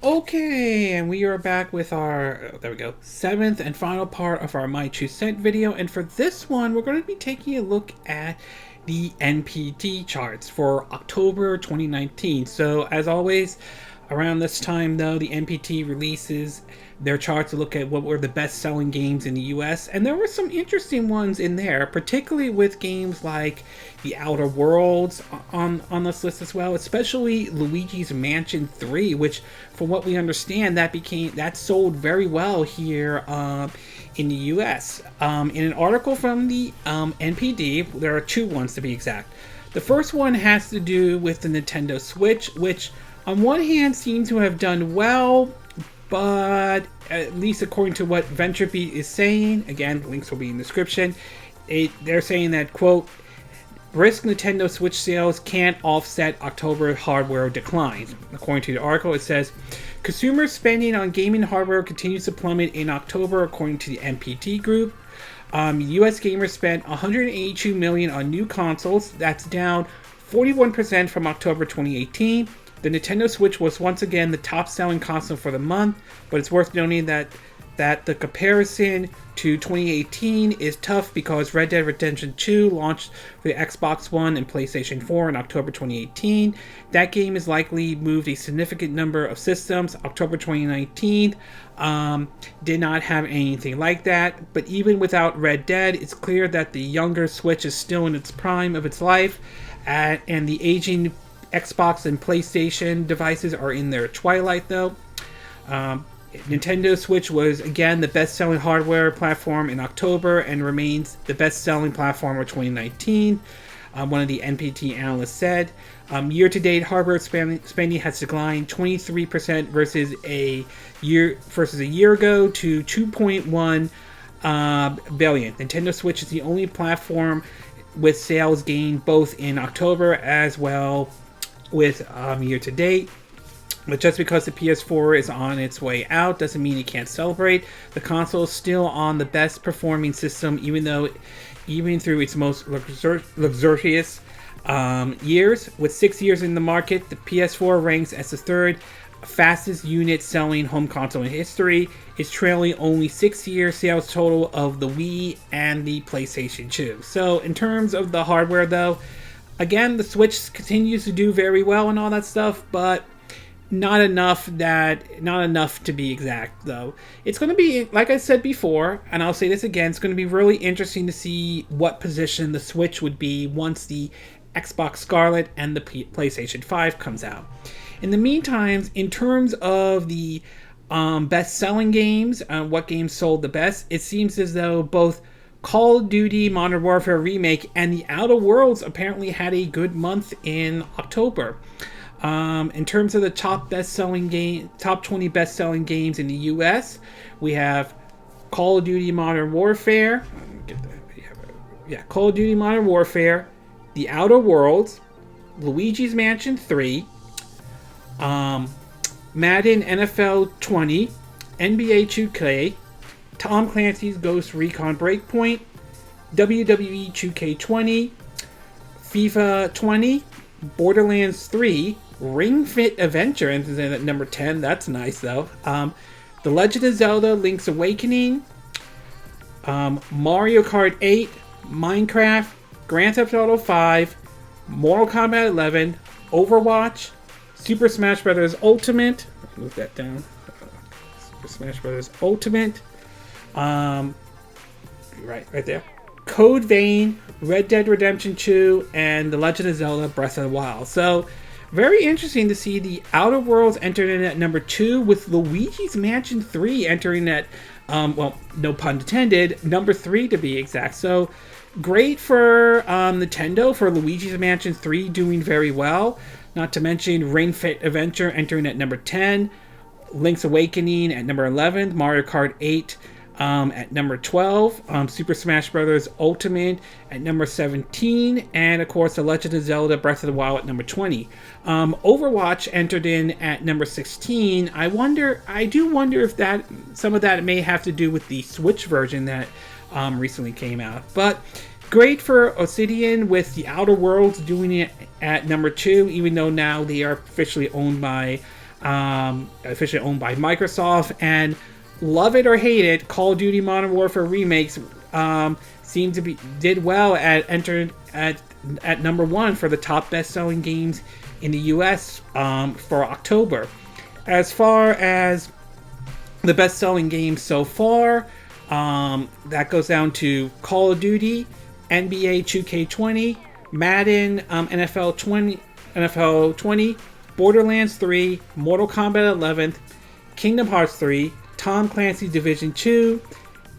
Okay, and we are back with our, 7th and final part of our My 2 Cent video. And for this one, we're going to be taking a look at the NPD charts for October 2019. So as always, around this time though, the NPD releases their charts to look at what were the best-selling games in the US, and there were some interesting ones in there, particularly with games like The Outer Worlds on this list as well, especially Luigi's Mansion 3, which, from what we understand, that sold very well here in the US. In an article from the NPD, there are two ones to be exact. The first one has to do with the Nintendo Switch, which on one hand seems to have done well, but at least according to what VentureBeat is saying, again, links will be in the description, they're saying that, quote, brisk Nintendo Switch sales can't offset October hardware declines. According to the article, it says, consumer spending on gaming hardware continues to plummet in October, according to the NPD group. US gamers spent $182 million on new consoles. That's down 41% from October 2018. The Nintendo Switch was once again the top-selling console for the month, but it's worth noting that the comparison to 2018 is tough because Red Dead Redemption 2 launched for the Xbox One and PlayStation 4 in October 2018. That game has likely moved a significant number of systems. October 2019 did not have anything like that, but even without Red Dead, it's clear that the younger Switch is still in its prime of its life, and the aging Xbox and PlayStation devices are in their twilight, though. Nintendo Switch was, again, the best-selling hardware platform in October and remains the best-selling platform of 2019, one of the NPD analysts said. Year-to-date hardware spending has declined 23% versus a year ago to 2.1 billion. Nintendo Switch is the only platform with sales gain both in October as well with year-to-date. But just because the PS4 is on its way out doesn't mean it can't celebrate. The console is still on the best performing system, even through its most luxurious years. With 6 years in the market, the PS4 ranks as the third fastest unit selling home console in history. It's trailing only 6-year sales total of the Wii and the PlayStation 2. So in terms of the hardware, though, again, the Switch continues to do very well and all that stuff, but not enough to be exact, though. It's going to be, like I said before, and I'll say this again, it's going to be really interesting to see what position the Switch would be once the Xbox Scarlet and the PlayStation 5 comes out. In the meantime, in terms of the best-selling games, what games sold the best, it seems as though both Call of Duty Modern Warfare Remake and The Outer Worlds apparently had a good month in October. In terms of the top 20 best-selling games in the U.S., we have Call of Duty Modern Warfare. Call of Duty Modern Warfare, The Outer Worlds, Luigi's Mansion 3, Madden NFL 20, NBA 2K, Tom Clancy's Ghost Recon Breakpoint, WWE 2K20, FIFA 20, Borderlands 3, Ring Fit Adventure, and at number 10. That's nice though. The Legend of Zelda: Link's Awakening, Mario Kart 8, Minecraft, Grand Theft Auto 5, Mortal Kombat 11, Overwatch, Super Smash Bros. Ultimate. Move that down. Super Smash Bros. Ultimate. Right there. Code Vein, Red Dead Redemption 2, and The Legend of Zelda: Breath of the Wild. So, very interesting to see the Outer Worlds entered in at number 2, with Luigi's Mansion 3 entering at, well, no pun intended, number 3 to be exact. So, great for Nintendo for Luigi's Mansion 3 doing very well. Not to mention Ring Fit Adventure entering at number 10, Link's Awakening at number 11, Mario Kart 8 at number 12, Super Smash Bros. Ultimate at number 17, and of course The Legend of Zelda: Breath of the Wild at number 20. Overwatch entered in at number 16. I do wonder if that some of that may have to do with the Switch version that recently came out. But great for Obsidian with The Outer Worlds doing it at number 2, even though now they are officially owned by Microsoft. And love it or hate it, Call of Duty Modern Warfare remakes did well at entered at number 1 for the top best-selling games in the U.S. For October. As far as the best-selling games so far, that goes down to Call of Duty, NBA 2K20, Madden NFL 20, Borderlands 3, Mortal Kombat 11, Kingdom Hearts 3, Tom Clancy's Division 2,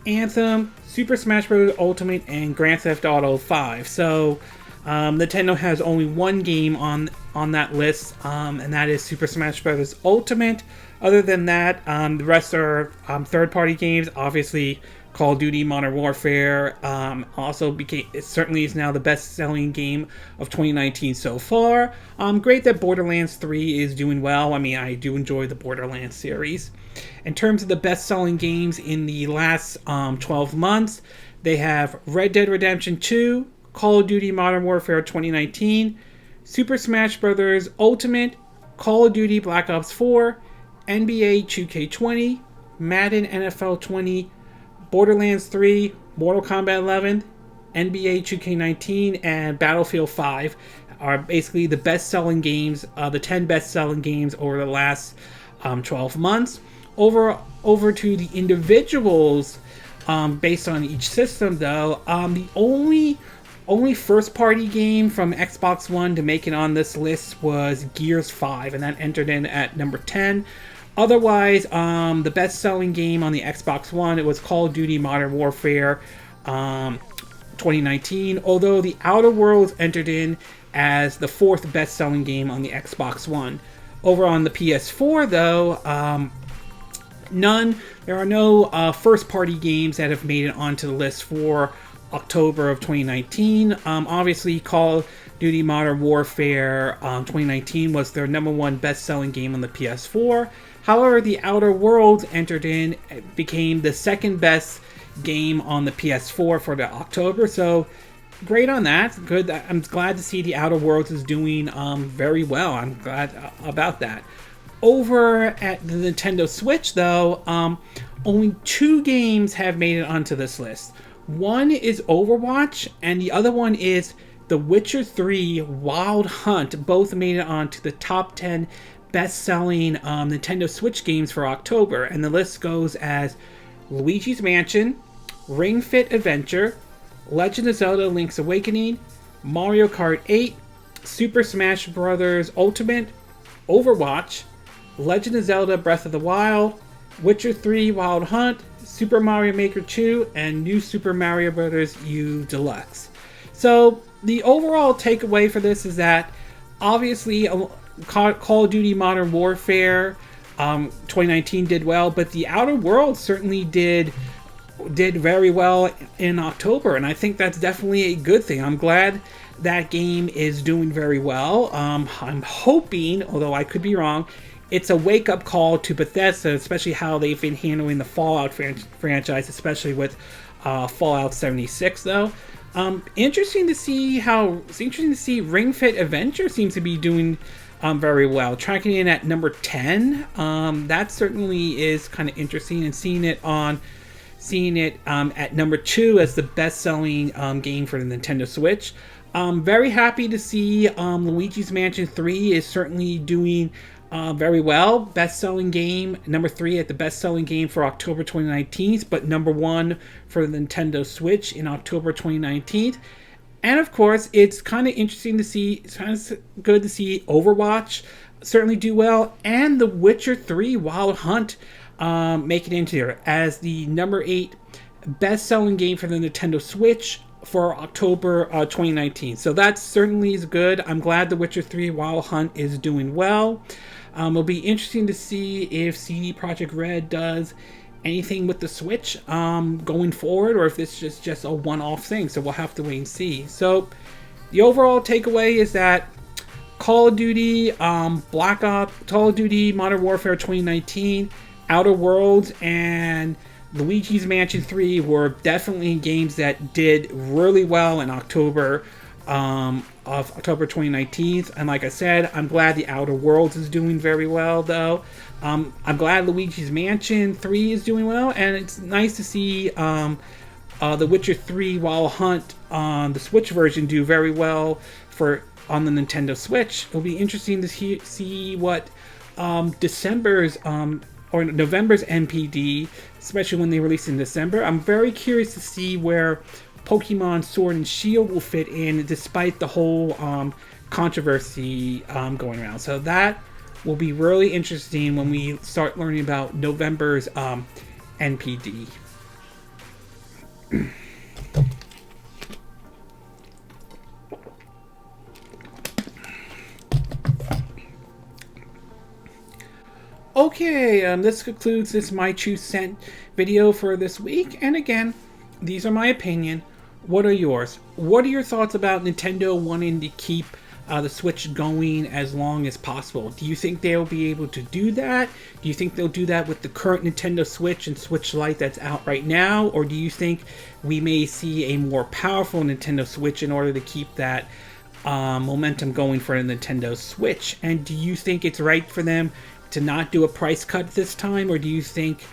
Anthem, Super Smash Bros. Ultimate, and Grand Theft Auto 5. So, Nintendo has only one game on that list, and that is Super Smash Bros. Ultimate. Other than that, the rest are third-party games. Obviously, Call of Duty Modern Warfare it certainly is now the best-selling game of 2019 so far. Great that Borderlands 3 is doing well. I mean, I do enjoy the Borderlands series. In terms of the best-selling games in the last 12 months, they have Red Dead Redemption 2, Call of Duty Modern Warfare 2019, Super Smash Bros. Ultimate, Call of Duty Black Ops 4, NBA 2K20, Madden NFL 20, Borderlands 3, Mortal Kombat 11, NBA 2K19, and Battlefield 5 are basically the best-selling games, the 10 best-selling games over the last 12 months. Over to the individuals based on each system, though. The only first-party game from Xbox One to make it on this list was Gears 5, and that entered in at number 10. Otherwise, the best-selling game on the Xbox One, it was Call of Duty Modern Warfare 2019, although The Outer Worlds entered in as the 4th best-selling game on the Xbox One. Over on the PS4, though, there are no first-party games that have made it onto the list for October of 2019. Obviously, Call of Duty Modern Warfare 2019 was their number 1 best-selling game on the PS4. However, The Outer Worlds entered in, became the 2nd best game on the PS4 for the October. So, great on that. Good. I'm glad to see The Outer Worlds is doing very well. I'm glad about that. Over at the Nintendo Switch, though, only 2 games have made it onto this list. One is Overwatch, and the other one is The Witcher 3 Wild Hunt. Both made it onto the top 10 best-selling Nintendo Switch games for October. And the list goes as Luigi's Mansion, Ring Fit Adventure, Legend of Zelda: Link's Awakening, Mario Kart 8, Super Smash Bros. Ultimate, Overwatch, Legend of Zelda: Breath of the Wild, Witcher 3 Wild Hunt, Super Mario Maker 2, and New Super Mario Bros. U Deluxe. So, the overall takeaway for this is that, obviously, Call of Duty Modern Warfare 2019 did well, but the Outer Worlds certainly did very well in October, and I think that's definitely a good thing. I'm glad that game is doing very well. I'm hoping, although I could be wrong, it's a wake-up call to Bethesda, especially how they've been handling the Fallout franchise, especially with Fallout 76, though. Interesting to see Ring Fit Adventure seems to be doing very well, tracking in at number 10. That certainly is kind of interesting, and seeing it at number 2 as the best-selling game for the Nintendo Switch. Very happy to see Luigi's Mansion 3 is certainly doing very well. Best-selling game, number 3 at the best-selling game for October 2019, but number 1 for the Nintendo Switch in October 2019. And of course, it's kind of interesting to see, it's kind of good to see Overwatch certainly do well, and The Witcher 3 Wild Hunt make it into here as the number 8 best-selling game for the Nintendo Switch for October 2019. So that certainly is good. I'm glad The Witcher 3 Wild Hunt is doing well. It'll be interesting to see if CD Projekt Red does anything with the Switch going forward, or if this is just a one-off thing. So we'll have to wait and see. So the overall takeaway is that Call of Duty, Black Ops, Call of Duty Modern Warfare 2019, Outer Worlds, and Luigi's Mansion 3 were definitely games that did really well in October of October 2019. And like I said, I'm glad the Outer Worlds is doing very well, though. I'm glad Luigi's Mansion 3 is doing well, and it's nice to see The Witcher 3 Wild Hunt on the Switch version do very well on the Nintendo Switch. It'll be interesting to see what December's or November's NPD, especially when they release in December. I'm very curious to see where Pokemon Sword and Shield will fit in, despite the whole controversy going around. So that will be really interesting when we start learning about November's NPD. Okay, this concludes this My 2 Cent video for this week. And again, these are my opinion. What are yours? What are your thoughts about Nintendo wanting to keep the Switch going as long as possible? Do you think they'll be able to do that? Do you think they'll do that with the current Nintendo Switch and Switch Lite that's out right now? Or do you think we may see a more powerful Nintendo Switch in order to keep that momentum going for the Nintendo Switch? And do you think it's right for them to not do a price cut this time, or do you think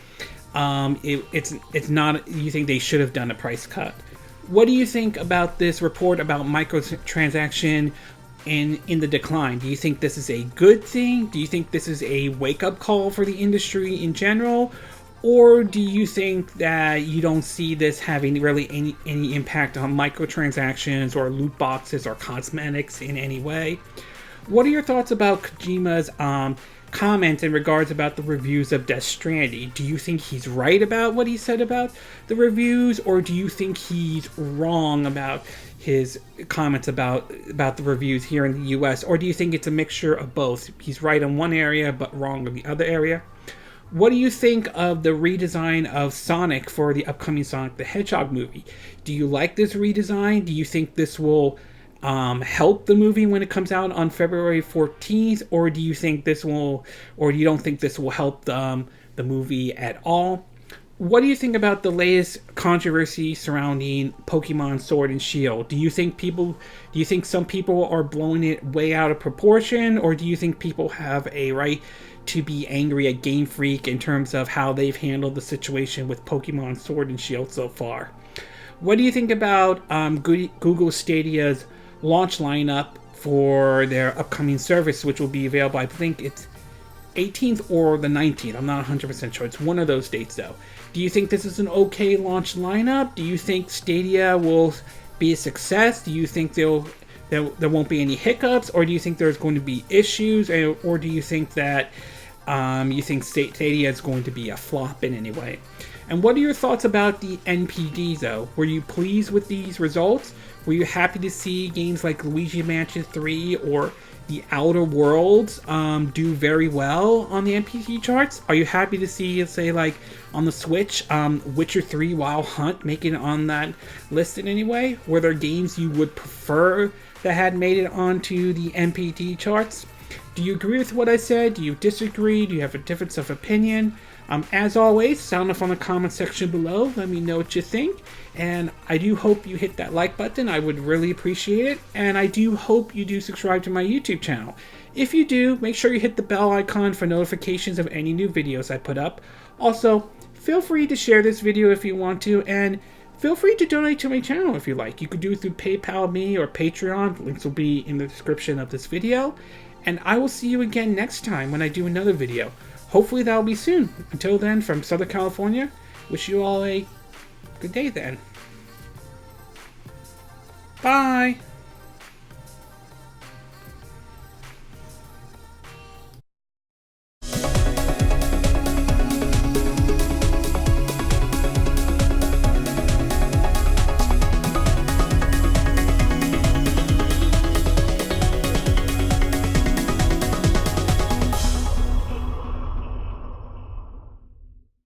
it's not? You think they should have done a price cut? What do you think about this report about microtransaction in the decline? Do you think this is a good thing? Do you think this is a wake-up call for the industry in general? Or do you think that you don't see this having really any impact on microtransactions or loot boxes or cosmetics in any way? What are your thoughts about Kojima's comment in regards about the reviews of Death Stranding? Do you think he's right about what he said about the reviews, or do you think he's wrong about his comments about the reviews here in the US? Or do you think it's a mixture of both? He's right in one area but wrong in the other area? What do you think of the redesign of Sonic for the upcoming Sonic the Hedgehog movie? Do you like this redesign? Do you think this will help the movie when it comes out on February 14th, or do you think this will, or you don't think this will help the movie at all? What do you think about the latest controversy surrounding Pokemon Sword and Shield? Do you think some people are blowing it way out of proportion, or do you think people have a right to be angry at Game Freak in terms of how they've handled the situation with Pokemon Sword and Shield so far? What do you think about Google Stadia's launch lineup for their upcoming service, which will be available, I think it's 18th or the 19th. I'm not 100% sure. It's one of those dates, though. Do you think this is an okay launch lineup? Do you think Stadia will be a success? Do you think there won't be any hiccups? Or do you think there's going to be issues? Or do you think that you think Stadia is going to be a flop in any way? And what are your thoughts about the NPD, though? Were you pleased with these results? Were you happy to see games like Luigi Mansion 3 or the Outer Worlds do very well on the NPD charts? Are you happy to see, say, like on the Switch, Witcher 3 Wild Hunt making it on that list in any way? Were there games you would prefer that had made it onto the NPD charts? Do you agree with what I said? Do you disagree? Do you have a difference of opinion? As always, sound off on the comment section below. Let me know what you think. And I do hope you hit that like button. I would really appreciate it. And I do hope you do subscribe to my YouTube channel. If you do, make sure you hit the bell icon for notifications of any new videos I put up. Also, feel free to share this video if you want to, and feel free to donate to my channel if you like. You could do it through PayPal me or Patreon. Links will be in the description of this video. And I will see you again next time when I do another video. Hopefully that'll be soon. Until then, from Southern California, wish you all a good day then. Bye!